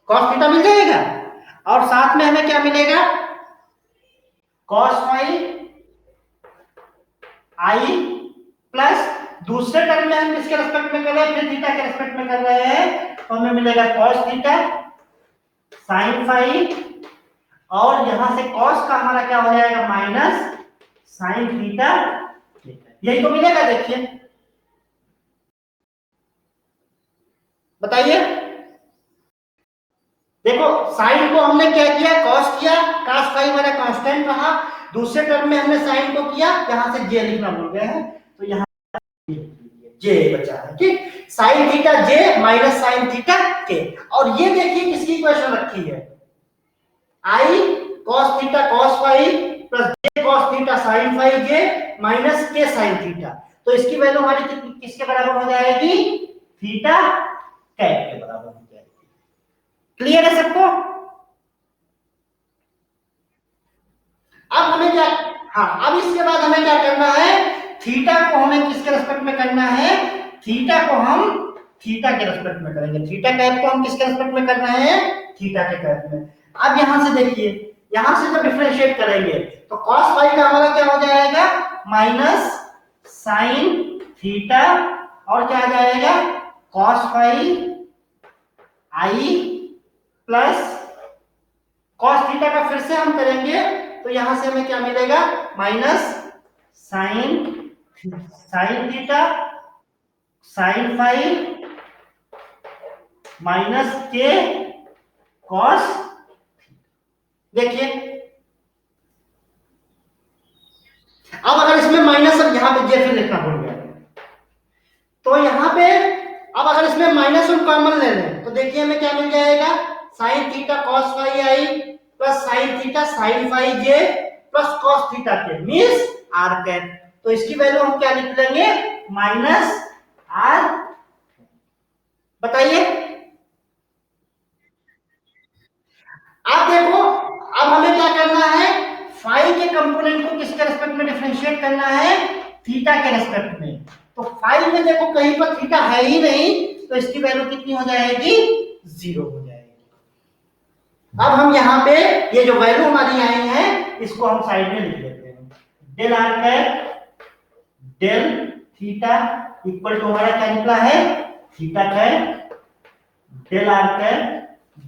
कॉस थीटा मिल जाएगा, और साथ में हमें क्या मिलेगा, कॉस फाई आई, प्लस दूसरे टर्म में हम किसके रेस्पेक्ट में कर रहे हैं, फिर थीटा के रेस्पेक्ट में कर रहे हैं, तो हमें मिलेगा कॉस थीटा साइन फाई, और यहां से कॉस का हमारा क्या हो जाएगा, माइनस साइन थीटा, यही तो मिलेगा। देखिए बताइए, देखो साइन को हमने क्या किया, कॉस किया, कॉस फाई हमारा कांस्टेंट रहा, दूसरे टर्म में हमने साइन को किया, यहां से जे लिखना भूल गए हैं, तो यहां जे बचा है, ठीक, sine theta J minus sine theta K. और ये देखिए किसकी इक्वेशन रखी है, I cos theta cos phi plus J cos theta sine phi J minus K sine theta. तो इसकी वैल्यू हमारी किसके बराबर हो जाएगी, थीटा कैप के बराबर हो जाएगी। क्लियर है सबको। अब हमें क्या, हाँ अब इसके बाद हमें क्या करना है, थीटा को हमें किसके रेस्पेक्ट में करना है, थीटा को हम थीटा के रेस्पेक्ट में करेंगे, थीटा कैप को हम किसके रेस्पेक्ट में कर रहे हैं, थीटा के कैप में। अब यहां से देखिए, यहां से जब डिफरेंशिएट करेंगे तो cos फाई का हमारा क्या हो जाएगा, माइनस साइन थीटा, और क्या आ जाएगा, cos फाई आई प्लस cos थीटा का फिर से हम करेंगे तो यहां से हमें क्या मिलेगा, minus sine sine theta sine phi minus k cos. देखिए अब अगर इसमें माइनस, अब यहां पे जे फिर लिखना भूल गया, तो यहां पे अब अगर इसमें माइनस और कॉमन ले लें तो देखिए हमें क्या मिल जाएगा, साइन थीटा कॉस फाई आई plus sine theta sine phi जे plus cos theta k means r cap. तो इसकी वैल्यू हम क्या लिख लेंगे, माइनस आर। बताइए आप देखो, अब हमें क्या करना है, फाई के कंपोनेंट को किसके रेस्पेक्ट में डिफरेंशिएट करना है, थीटा के रेस्पेक्ट में। तो फाई में देखो कहीं पर थीटा है ही नहीं, तो इसकी वैल्यू कितनी हो जाएगी, 0 हो जाएगी। अब हम यहाँ पे ये जो वैल्यू हमारी आई है इसको हम साइड में लिख लेते हैं। Del r cap del theta equal to हमारा क्या निकला है, theta cap del r cap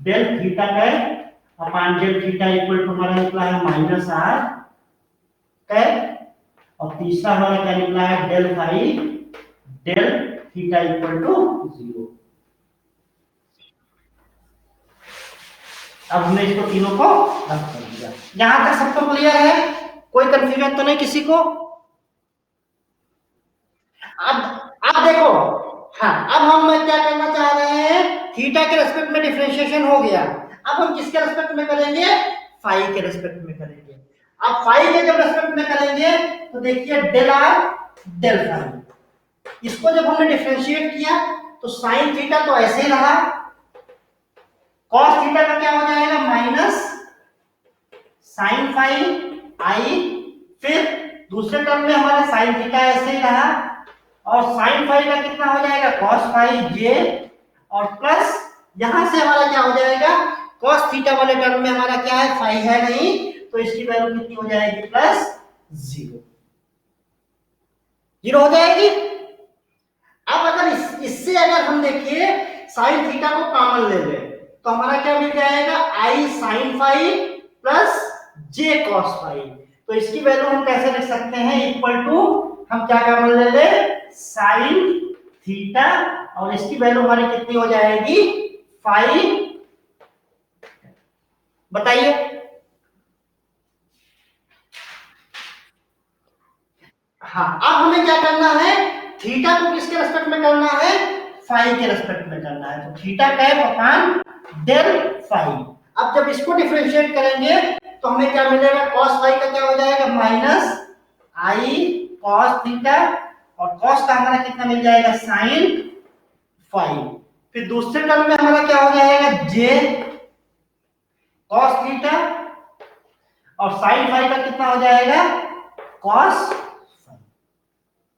del theta cap upon del theta equal to हमारा निकला है माइनस आर कैप, और तीसरा हमारा क्या निकला है, del phi del theta equal to 0। अब हमने इसको तीनों को रख कर दिया। यहां तक सबको क्लियर है, कोई कंफ्यूजन तो नहीं किसी को। अब देखो, हाँ अब हम क्या करना चाह रहे हैं, थीटा के रेस्पेक्ट में डिफरेंशिएशन हो गया, अब हम किसके रेस्पेक्ट में करेंगे, फाई के रेस्पेक्ट में करेंगे। अब फाई के जब रेस्पेक्ट में करेंगे तो देखिए डेल आर डेल फाई, इसको जब हमने डिफरेंशिएट किया तो साइन थीटा तो ऐसे ही रहा, कॉस थीटा का क्या हो जाएगा, माइनस साइन फाई आई, फिर दूसरे टर्म में हमारा साइन थीटा ऐसे ही रहा, और साइन फाई का कितना हो जाएगा, कॉस फाई जे, और प्लस यहां से हमारा क्या हो जाएगा, कॉस थीटा वाले टर्म में हमारा क्या है, फाई है नहीं, तो इसकी वैल्यू कितनी हो जाएगी, प्लस 0 हो जाएगी। अब अगर इससे अगर हम देखिए साइन थीटा को कॉमन ले लें तो हमारा क्या मिल जाएगा, आई sine phi plus J cos phi. तो इसकी वैल्यू हम कैसे लिख सकते हैं, इक्वल टू हम क्या कॉमन ले ले, साइन थीटा, और इसकी वैल्यू हमारी कितनी हो जाएगी, फाई। बताइए हाँ, अब हमें क्या करना है, थीटा को किसके रेस्पेक्ट में करना है, फाई के रेस्पेक्ट में करना है। तो theta cap upon del phi. अब जब इसको डिफरेंशिएट करेंगे तो हमें क्या मिलेगा, cos फाई का क्या हो जाएगा, माइनस आई cos थीटा, और cos का हमारा कितना मिल जाएगा, sin फाई। फिर दूसरे टर्म में हमारा क्या हो जाएगा, j cos थीटा, और sin फाई का कितना हो जाएगा, cos फाई।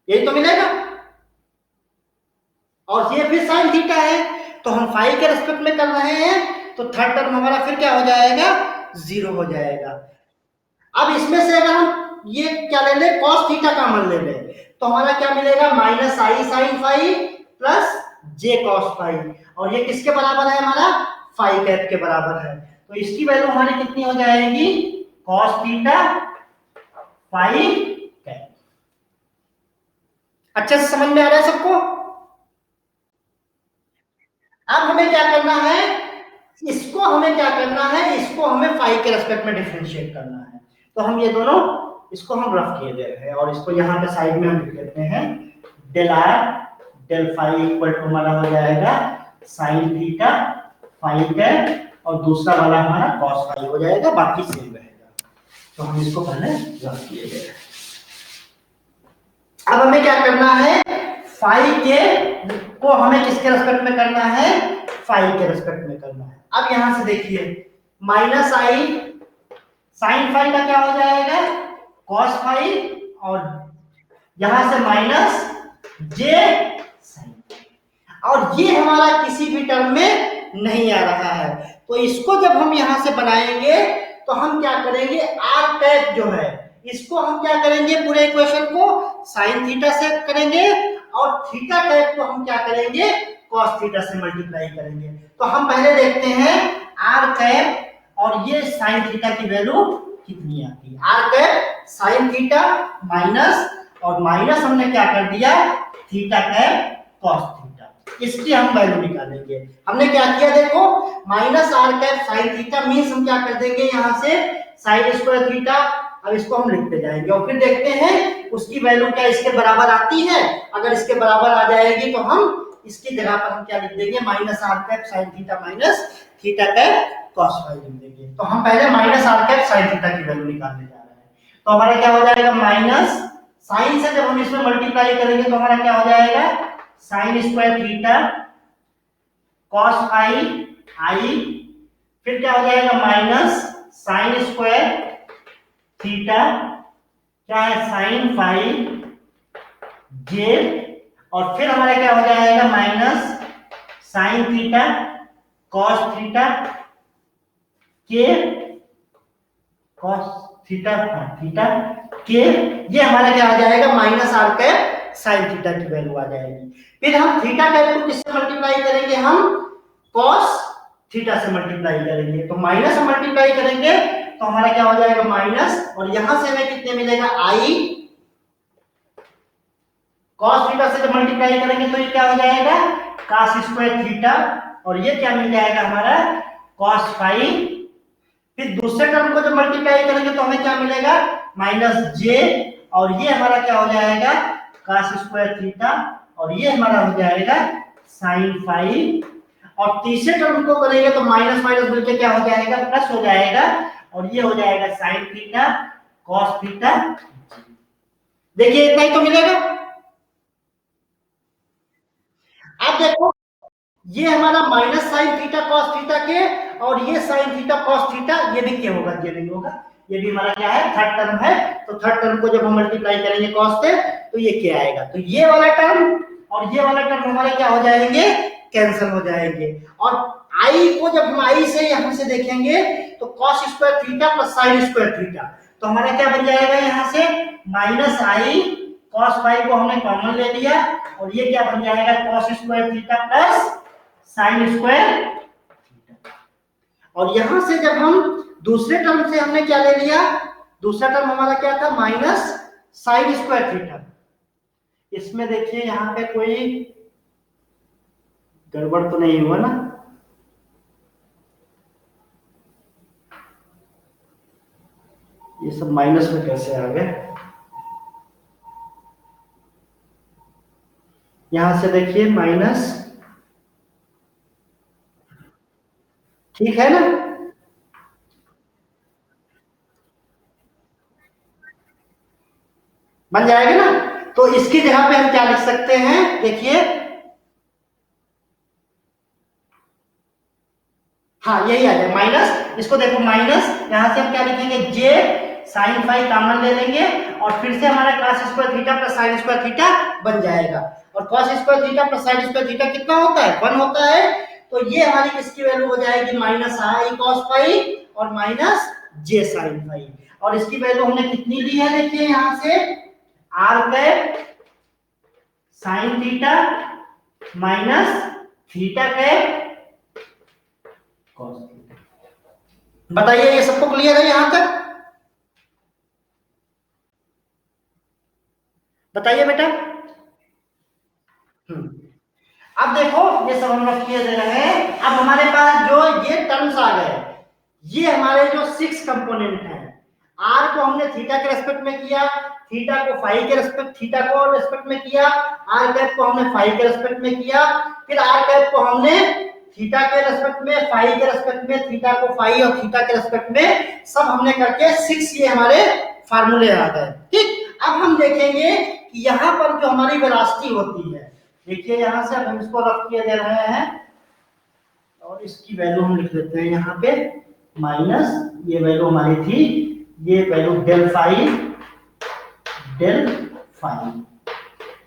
यही तो मिलेगा, और ये फिर sin थीटा है, तो हम फाई के रेस्पेक्ट में कर रहे हैं, तो थर्ड टर्म हमारा फिर क्या हो जाएगा, 0 हो जाएगा। अब इसमें से अगर हम ये क्या ले ले, cos थीटा कॉमन ले ले, तो हमारा क्या मिलेगा, माइनस आई sine phi plus J cos phi, और ये किसके बराबर है, हमारा फाई कैप के बराबर है। तो इसकी वैल्यू हमारी कितनी हो जाएगी, cos थीटा फाई कैप। अच्छे से समझ में आ रहा है सबको। अब हमें क्या करना है, इसको हमें क्या करना है, इसको हमें फाई के रेस्पेक्ट में डिफरेंशिएट करना है। तो हम ये दोनों इसको हम रफ किए दे रहे हैं, और इसको यहाँ पे साइड में हम लिख लेते हैं, del r del phi equal to हमारा हो जाएगा साइन थीटा फाई कैप, और दूसरा वाला हमारा कॉस फाई हो जाएगा, बाकी सेम रहेगा। तो हम इसको पहले रफ किए दे रहे हैं। अब हमें क्या करना है, फाई के को हमें किसके रेस्पेक्ट में करना है, फाई के रेस्पेक्ट में करना है। अब यहां से देखिए, माइनस आई साइन फाई का क्या हो जाएगा, कॉस फाई, और यहां से माइनस जे साइन, और ये हमारा किसी भी टर्म में नहीं आ रहा है। तो इसको जब हम यहां से बनाएंगे तो हम क्या करेंगे, आर कैप जो है इसको हम क्या करेंगे, पूरे इक्वेशन को साइन थीटा से करेंगे, और थीटा कैप को हम क्या करेंगे, कॉस थीटा से मल्टीप्लाई करेंगे। तो हम पहले देखते हैं आर कैप और ये साइन थीटा की वैल्यू कितनी आती है। R cap sine theta minus, और माइनस हमने क्या कर दिया, थीटा कैप कॉस थीटा, इसकी हम वैल्यू निकालेंगे। हमने क्या किया, देखो minus r cap sine theta means हम क्या कर देंगे, यहां से साइन स्क्वायर थीटा, अब इसको हम लिखते जाएंगे और फिर देखते हैं उसकी वैल्यू क्या इसके बराबर आती है। अगर इसके बराबर आ जाएगी तो हम इसकी जगह पर हम क्या लिख देंगे, minus r cap sine theta minus theta cap cos phi लिख देंगे। तो हम पहले minus r cap sine theta की वैल्यू निकालने जा रहे हैं। तो हमारा क्या हो जाएगा, माइनस साइन से जब हम इसमें मल्टीप्लाई करेंगे तो हमारा क्या हो जाएगा, sine square theta cos phi I, फिर क्या हो जाएगा माइनस साइन स्क्वायर थीटा क्या है साइन फाई जे, और फिर हमारा क्या हो जाएगा minus sine theta cos theta के, कॉस थीटा थीटा के, ये हमारा क्या आ जाएगा minus r cap sine theta की वैल्यू आ जाएगी। फिर हम थीटा कैप को किससे मल्टीप्लाई करेंगे, हम कॉस थीटा से मल्टीप्लाई करेंगे। तो माइनस से मल्टीप्लाई करेंगे तो हमारा क्या हो जाएगा माइनस, और यहां से हमें कितने मिलेगा आई, कॉस थीटा से जब मल्टीप्लाई करेंगे तो ये क्या हो जाएगा कॉस स्क्वायर थीटा, और ये क्या मिल जाएगा हमारा कॉस फाई। फिर दूसरे टर्म को जब मल्टीप्लाई करेंगे तो हमें क्या मिलेगा माइनस जे, और ये हमारा क्या हो जाएगा कॉस स्क्वायर थीटा, और ये हमारा हो जाएगा साइन फाई। और तीसरे टर्म को करेंगे तो माइनस माइनस मिलके क्या हो जाएगा प्लस हो जाएगा, और ये हो जाएगा साइन थीटा कॉस थीटा। देखिए इतना ही तो मिलेगा। अब देखो ये हमारा minus sine theta cos theta K, और ये साइन थीटा कॉस थीटा, ये भी क्या होगा, ये नहीं होगा, ये भी हमारा क्या है थर्ड टर्म है। तो थर्ड टर्म को जब हम मल्टीप्लाई करेंगे कॉस से तो ये क्या आएगा, तो ये वाला टर्म और ये वाला टर्म हमारे क्या हो जाएंगे कैंसिल हो जाएंगे। और आई को जब हम आई से यहां से देखेंगे तो cos square theta plus sign square theta, तो हमारा क्या बन जाएगा यहाँ से माइनस आई, कॉस फाई को हमने कॉमन ले लिया, और ये क्या बन जाएगा cos square theta plus sign square theta. और यहां से जब हम दूसरे टर्म से हमने क्या ले लिया, दूसरा टर्म हमारा क्या था माइनस साइन स्क्वायर थीटा। इसमें देखिए यहाँ पे कोई गड़बड़ तो नहीं हुआ ना, ये सब माइनस में कैसे आ गए, यहां से देखिए माइनस, ठीक है ना, बन जाएगा ना। तो इसकी जगह पे हम क्या लिख सकते हैं, देखिए हाँ यही आ जाए माइनस, इसको देखो माइनस, यहां से हम क्या लिखेंगे जे साइन फाई कॉमन ले लेंगे, और फिर से हमारा cos square theta plus sign square theta बन जाएगा। और cos square theta plus sign square theta कितना होता है 1 होता है। तो ये हमारी किसकी वैल्यू हो जाएगी माइनस आई cos फाई और माइनस जे साइन फाई। और इसकी वैल्यू हमने कितनी ली है, देखिए यहां से r cap sine theta minus theta cap cos theta. बताइए ये सबको क्लियर है यहां तक, बताइए बेटा। अब देखो ये सब हम लोग किए दे रहे हैं। अब हमारे पास जो ये टर्म्स आ गए, ये हमारे जो 6 कंपोनेंट हैं, आर को हमने थीटा के रेस्पेक्ट में किया, थीटा को फाई के रेस्पेक्ट, थीटा को रेस्पेक्ट में किया, आर कैप को हमने फाई के रेस्पेक्ट में किया, फिर आर कैप को हमने थीटा के रेस्पेक्ट में, फाई के रेस्पेक्ट में, थीटा को फाई और थीटा के रेस्पेक्ट में, सब हमने करके 6 ये हमारे फार्मूले आ गए। ठीक, अब हम देखेंगे कि यहाँ पर जो हमारी वेलोसिटी होती है, देखिए यहां से हम इसको रफ किए दे रहे हैं, और इसकी वैल्यू हम लिख देते हैं यहाँ पे माइनस, ये वैल्यू हमारी थी, ये value del phi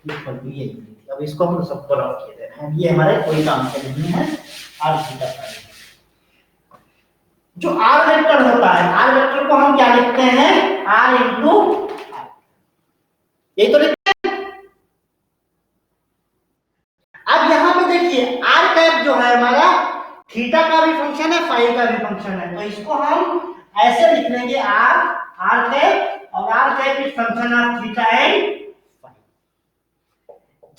equal to ये। अब इसको हम सबको रफ किए दे रहे हैं, ये हमारे कोई काम के नहीं है। आर थीटा फाई जो आर वेक्टर होता है, आर वेक्टर को हम क्या लिखते हैं आर इंटू आर, यही तो लिखते हैं। अब यहाँ पे देखिए आर कैप जो है हमारा थीटा का भी फंक्शन है, फाई का भी फंक्शन है, तो इसको हम ऐसे लिख लेंगे आर कैप, और r cap is function of theta and phi.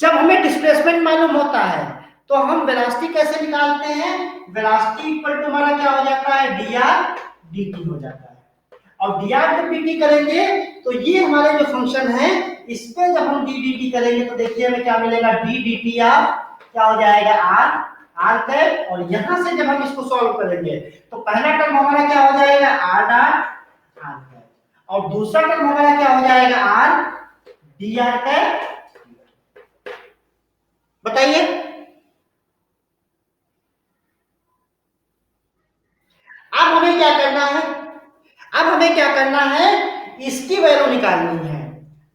जब हमें डिस्प्लेसमेंट मालूम होता है तो हम वेलोसिटी कैसे निकालते हैं, वेलोसिटी इक्वल टू हमारा क्या हो जाता है dr dt हो जाता है। और dr जब dt करेंगे तो ये हमारे जो फंक्शन है इस पे जब हम d dt करेंगे तो देखिए हमें क्या मिलेगा d dt ऑफ क्या हो जाएगा r, आर कैप, और यहां से जब हम इसको सॉल्व करेंगे तो पहला टर्म हमारा क्या हो जाएगा आर डॉट आर कैप, और दूसरा टर्म हमारा क्या हो जाएगा आर डी आर कैप। बताइए अब हमें क्या करना है, अब हमें क्या करना है, इसकी वैल्यू निकालनी है,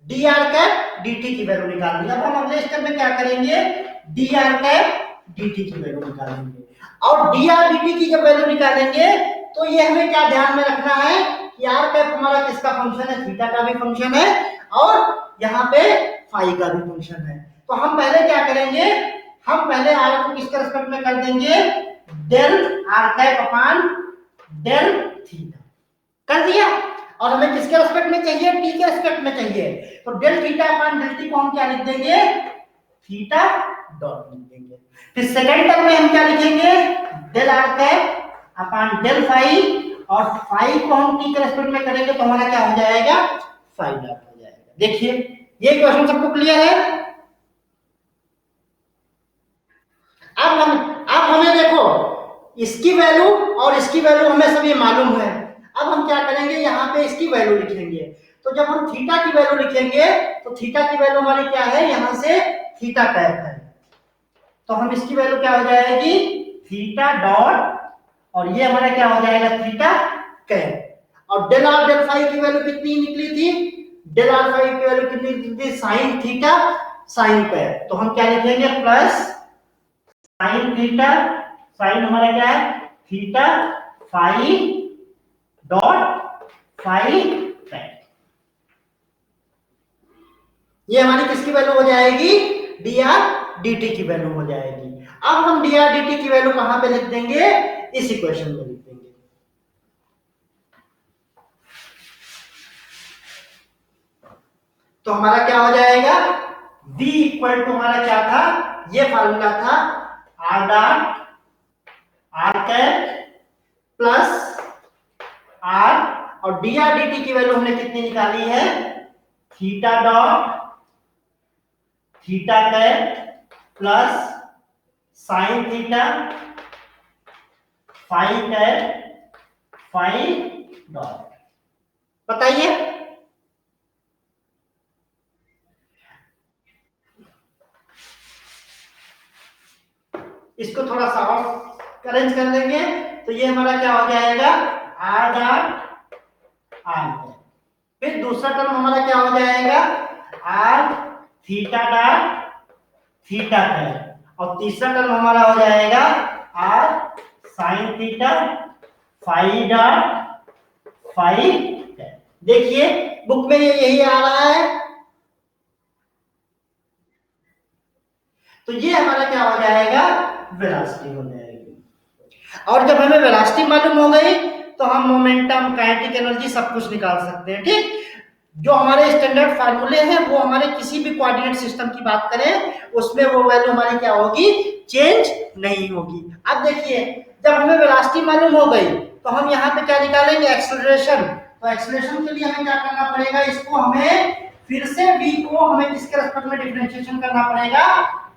d r cap d t की वैल्यू निकालनी है। अब हम अगले स्टेप में क्या करेंगे, D r cap d t की वैल्यू निकालेंगे, और डी आर डी टी की जब वैल्यू निकालेंगे तो ये हमें क्या ध्यान में रखना है कि आर कैप हमारा किसका फंक्शन है, थीटा का भी फंक्शन है और यहाँ पे फाई का भी फंक्शन है। तो हम पहले क्या करेंगे, हम पहले आर को किसके रिस्पेक्ट में कर देंगे, del r cap upon del theta कर दिया, और हमें किसके रिस्पेक्ट में चाहिए, टी के रिस्पेक्ट में चाहिए, तो del theta upon del t को हम क्या लिख देंगे, थीटा डॉट लिख देंगे। फिर सेकंड टर्म में हम क्या लिखेंगे, del r cap upon del phi, और फाई को हम टी के रिस्पेक्ट में करेंगे तो हमारा क्या हो जाएगा, फाई डॉट हो जाएगा। देखिए ये क्वेश्चन सबको क्लियर है। अब हमें देखो इसकी वैल्यू और इसकी वैल्यू हमें सब ये मालूम है। अब हम क्या करेंगे, यहाँ पे इसकी वैल्यू लिखेंगे, तो जब हम थीटा की वैल्यू लिखेंगे तो थीटा की वैल्यू हमारी क्या है, यहाँ से थीटा कैप है, तो हम इसकी वैल्यू क्या हो जाएगी, थीटा डॉट, और ये हमारा क्या हो जाएगा, थीटा कैप। और डेल आर डेल फाई की वैल्यू कितनी निकली थी, डेल आर फाई की वैल्यू कितनी निकली थी, साइन थीटा साइन कैप, तो हम क्या लिखेंगे, प्लस साइन थीटा, साइन हमारा क्या है theta phi dot phi cap. ये हमारी किसकी वैल्यू हो जाएगी, डी आर डी टी की वैल्यू हो जाएगी। अब हम डी आर डी टी की वैल्यू कहां पे लिख देंगे, इस इक्वेशन में लिख देंगे। तो हमारा क्या हो जाएगा, v इक्वल टू हमारा क्या था, ये फार्मूला था r dot r cap plus r, और डी आर डी टी की वैल्यू हमने कितनी निकाली है, theta dot theta cap plus sine theta phi cap phi dot. बताइए इसको थोड़ा सा और अरेंज कर लेंगे तो ये हमारा क्या हो जाएगा, आर डॉट आर कैप, फिर दूसरा टर्म हमारा क्या हो जाएगा, r theta dot theta cap, और तीसरा टर्म हमारा हो जाएगा are sine theta phi dot phi cap. देखिए बुक में ये यही आ रहा है, तो ये हमारा क्या हो जाएगा, वेलोसिटी हो जाएगी। और जब हमें वेलोसिटी मालूम हो गई तो हम मोमेंटम काइनेटिक एनर्जी सब कुछ निकाल सकते हैं। ठीक, जो हमारे स्टैंडर्ड फार्मूले हैं वो हमारे किसी भी कोऑर्डिनेट सिस्टम की बात करें उसमें वो वैल्यू हमारी क्या होगी, चेंज नहीं होगी। अब देखिए जब हमें वेलोसिटी मालूम हो गई तो हम यहाँ पे क्या निकालेंगे, एक्सेलरेशन। तो एक्सेलरेशन के लिए हमें क्या करना पड़ेगा, इसको हमें फिर से v को हमें किसके रेस्पेक्ट में डिफरेंशिएशन करना पड़ेगा,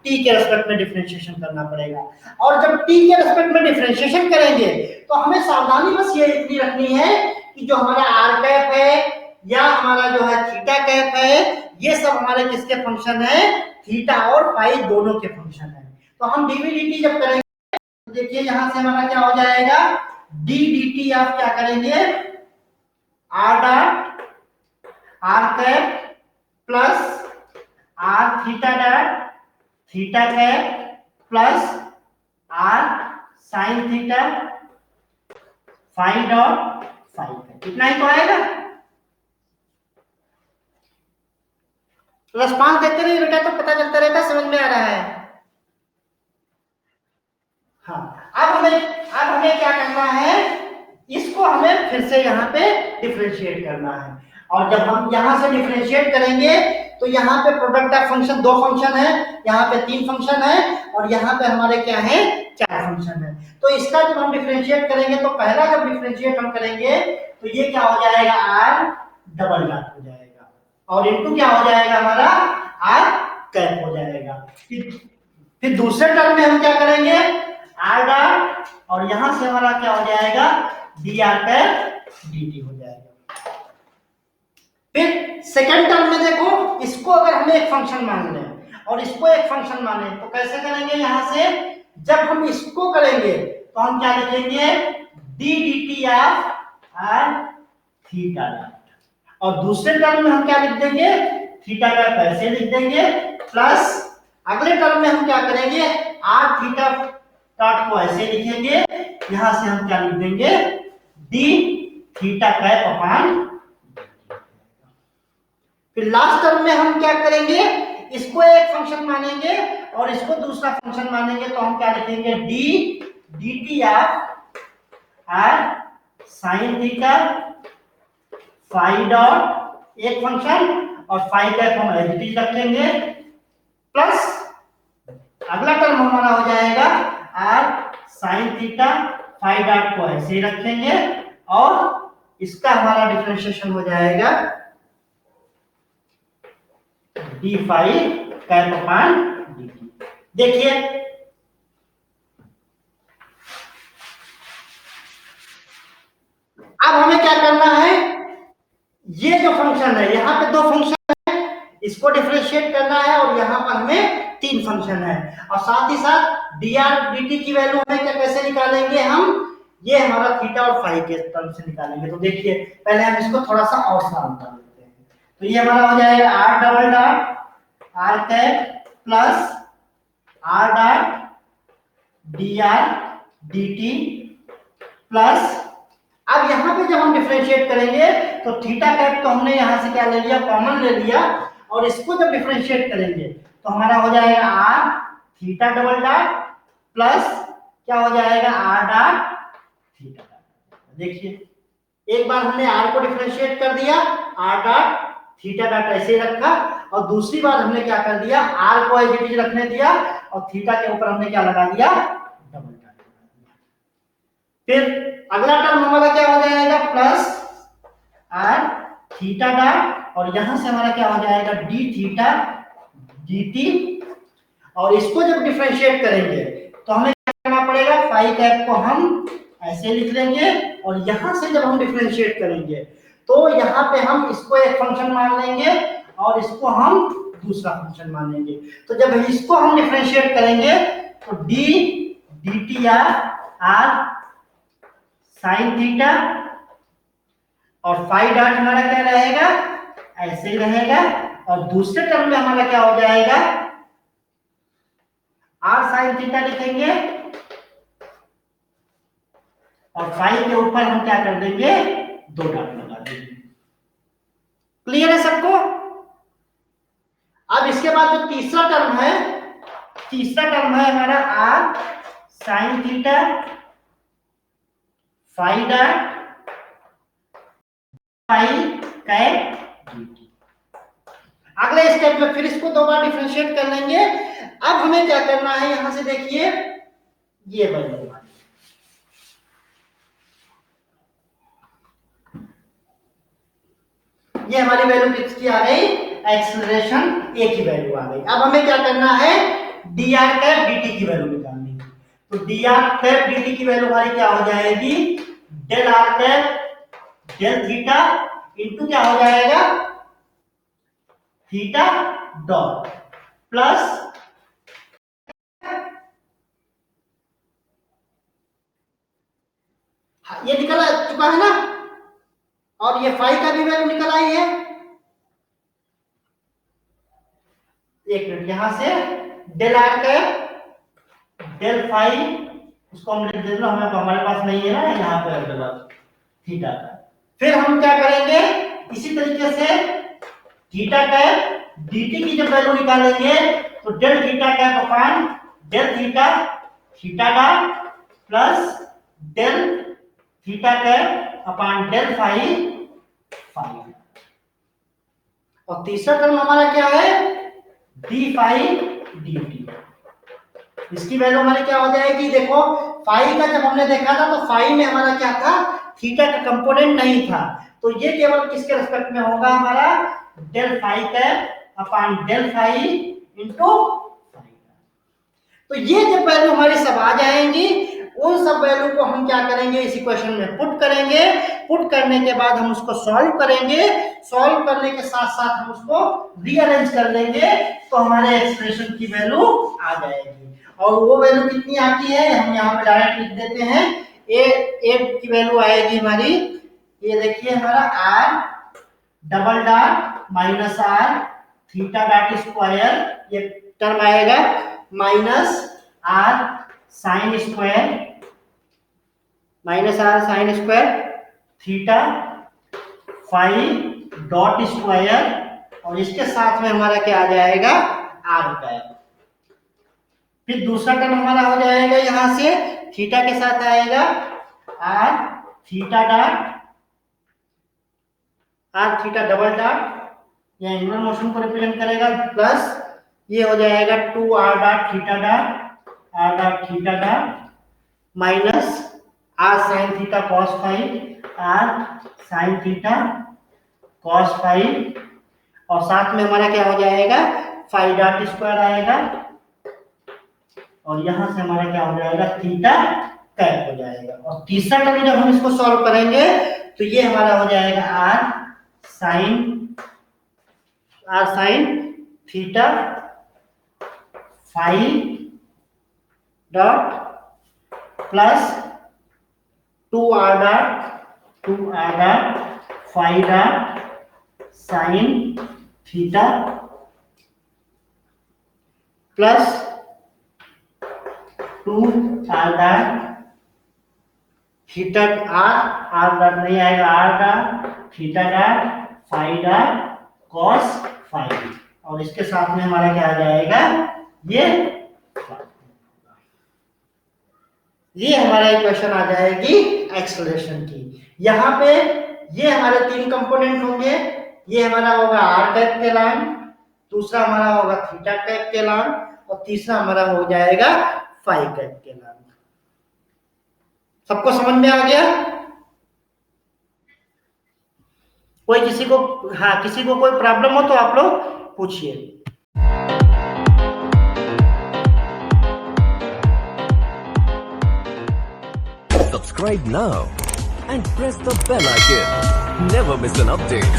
t के रेस्पेक्ट में डिफरेंशिएशन करना पड़ेगा। और जब t के रेस्पेक्ट में डिफरेंशिएशन करेंगे तो हमें सावधानी बस ये इतनी रखनी है कि जो हमारा r कैप है या हमारा जो है थीटा कैप है, ये सब हमारे किसके फंक्शन है, थीटा और फाई दोनों के फंक्शन है। तो हम डीवी dt जब करेंगे तो देखिए यहां से हमारा क्या हो जाएगा, डी dt आप क्या करेंगे, r dot r cap plus r theta dot theta cap plus r sine theta phi dot phi cap, इतना ही तो आएगा। रेस्पॉन्स देते रहिए बेटा तो पता चलता रहता, समझ में आ रहा है। हाँ अब हमें क्या करना है, इसको हमें फिर से यहाँ पे डिफरेंशिएट करना है, और जब हम यहाँ से डिफरेंशिएट करेंगे तो यहाँ पे प्रोडक्ट ऑफ फंक्शन दो फंक्शन है, यहाँ पे तीन फंक्शन है, और यहाँ पे हमारे क्या है, चार फंक्शन है। तो इसका जब हम डिफरेंशिएट करेंगे तो पहला जब डिफरेंशिएट हम करेंगे तो ये क्या हो जाएगा, आर डबल डॉट हो जाएगा, और इनटू क्या हो जाएगा हमारा, आर कैप हो जाएगा। फिर दूसरे टर्म में हम क्या करेंगे, आर डॉट और यहां से हमारा क्या हो जाएगा D r cap d T हो जाएगा। फिर सेकंड टर्म में देखो, इसको अगर हम एक फंक्शन मान लें और इसको एक फंक्शन माने तो कैसे करेंगे, यहां से जब हम इसको करेंगे तो हम क्या लिखेंगे d d t of r theta dot, और दूसरे टर्म में हम क्या लिख देंगे थीटा का ऐसे लिख देंगे, प्लस अगले टर्म में हम क्या करेंगे आर थीटा डॉट को ऐसे लिखेंगे, यहां से हम क्या लिख देंगे डी थीटा कैप अपॉन। फिर लास्ट टर्म में हम क्या करेंगे, इसको एक फंक्शन मानेंगे और इसको दूसरा फंक्शन मानेंगे, तो हम क्या लिखेंगे d d t of r sine theta phi dot एक फंक्शन और फाई कैप हम एज इट इज रखेंगे, प्लस अगला टर्म हमारा हो जाएगा are sine theta phi dot को ऐसे ही रखेंगे और इसका हमारा डिफरेंशिएशन हो जाएगा d phi cap upon d t. देखिए अब हमें क्या करना है, ये जो फंक्शन है यहाँ पे दो फंक्शन है, इसको डिफरेंशिएट करना है और यहाँ पर हमें तीन फंक्शन है, और साथ ही साथ डी आर डी टी की वैल्यू हमें क्या कैसे निकालेंगे हम, ये हमारा थीटा और फाई के टर्म से निकालेंगे। तो देखिए पहले हम इसको थोड़ा सा और आसान कर लेते हैं, तो ये हमारा हो जाएगा r double dot r cap plus r dot d r d t plus, अब यहाँ पे जब हम डिफरेंशिएट करेंगे तो थीटा कैप तो हमने यहाँ से क्या ले लिया कॉमन ले लिया, और इसको जब डिफरेंशिएट करेंगे तो हमारा हो जाएगा r theta double dot plus क्या हो जाएगा आर डॉट थीटा डॉट। देखिए एक बार हमने आर को डिफरेंशिएट कर दिया, आर डॉट थीटा डॉट ऐसे रखा, और दूसरी बार हमने क्या कर दिया आर को एज इट इज रखने दिया और थीटा के ऊपर हमने क्या लगा दिया डबल डॉट। फिर अगला टर्म हमारा क्या हो जाएगा प्लस आर थीटा डॉट और यहां से हमारा क्या हो जाएगा डी थीटा डी टी, और इसको जब डिफरेंशिएट करेंगे तो हमें क्या करना पड़ेगा फाई कैप को हम ऐसे लिख लेंगे, और यहां से जब हम डिफरेंशिएट करेंगे तो यहाँ पे हम इसको एक फंक्शन मान लेंगे और इसको हम दूसरा फंक्शन मानेंगे। तो जब इसको हम डिफरेंशिएट करेंगे तो D d T R sine theta और फाई डॉट हमारा क्या रहेगा ऐसे ही रहेगा, और दूसरे टर्म में हमारा क्या हो जाएगा आर साइन थीटा लिखेंगे और फाई के ऊपर हम क्या कर देंगे दो डॉट लगा देंगे। क्लियर है सबको? अब इसके बाद जो तीसरा टर्म है, तीसरा टर्म है हमारा r sine theta phi dot phi cap d. अगले स्टेप में फिर इसको दो बार डिफरेंशिएट कर लेंगे। अब हमें क्या करना है, यहां से देखिए ये वैल्यू ये हमारी वैल्यू किसकी आ गई एक्सेलरेशन ए की वैल्यू आ गई। अब हमें क्या करना है d r cap d t की वैल्यू निकालनी। तो d r cap d t की वैल्यू हमारी क्या हो जाएगी del r cap del theta into क्या हो जाएगा थीटा डॉट प्लस ये निकल चुका है ना, और ये फाई का भी वैल्यू निकल आई है। एक मिनट, यहां से del r cap del phi उसको हम लिख देना, हमारे पास नहीं है ना यहाँ पे थीटा का। फिर हम क्या करेंगे इसी तरीके से थीटा कैप dt की जब वैल्यू निकालेंगे तो del theta cap upon del theta theta dot plus del theta cap upon del phi phi, और तीसरा टर्म हमारा क्या है डी फाई डी टी। इसकी वैल्यू हमारी क्या हो जाएगी, देखो फाई का जब हमने देखा था तो फाई में हमारा क्या था थीटा का कंपोनेंट नहीं था, तो ये केवल किसके रिस्पेक्ट में होगा हमारा del phi cap upon del phi into phi. तो ये जब वैल्यू हमारी सब आ जाएंगी, उन सब वैल्यू को हम क्या करेंगे, इस इक्वेशन में पुट करेंगे। पुट करने के बाद हम उसको सॉल्व करेंगे। सॉल्व करने के साथ साथ हम उसको रीअरेंज कर लेंगे, तो हमारे एक्सप्रेशन की वैल्यू आ जाएगी। और वो वैल्यू कितनी आती है हम यहाँ पे डायरेक्ट लिख देते हैं। ए की वैल्यू आएगी हमारी, ये देखिए हमारा r double dot minus r theta dot square, ये टर्म आएगा minus r sine square, minus r sine square theta five dot square, और इसके साथ में हमारा क्या आ जाएगा, आर कैप। फिर दूसरा टर्म हमारा हो जाएगा यहां से थीटा के साथ आएगा r theta dot, r theta double dot, ये एंगुलर मोशन को रिप्रेजेंट करेगा, प्लस ये हो जाएगा 2 r dot theta dot, r dot theta dot minus r sine theta cos five, r sine theta cos five, और साथ में हमारा क्या हो जाएगा फाइव डॉट स्क्वायर आएगा, और यहां से हमारा क्या हो जाएगा थीटा कैप हो जाएगा। और तीसरा टर्म जब हम इसको सॉल्व करेंगे तो ये हमारा हो जाएगा are sine theta five dot plus 2 r dot five dot sine theta plus 2 r dot theta, r dot नहीं आएगा, r dot theta dot five dot cos five, और इसके साथ में हमारा क्या आ जाएगा, ये हमारा इक्वेशन आ जाएगी एक्सेलरेशन की। यहाँ पे ये हमारे तीन कंपोनेंट होंगे, ये हमारा होगा आर कैप के लाइन, दूसरा हमारा होगा थीटा कैप के लाइन, और तीसरा हमारा हो जाएगा फाइव कैप के लाइन। सबको समझ में आ गया? कोई किसी को कोई प्रॉब्लम हो तो आप लोग पूछिए। Subscribe now and press the bell icon. Never miss an update.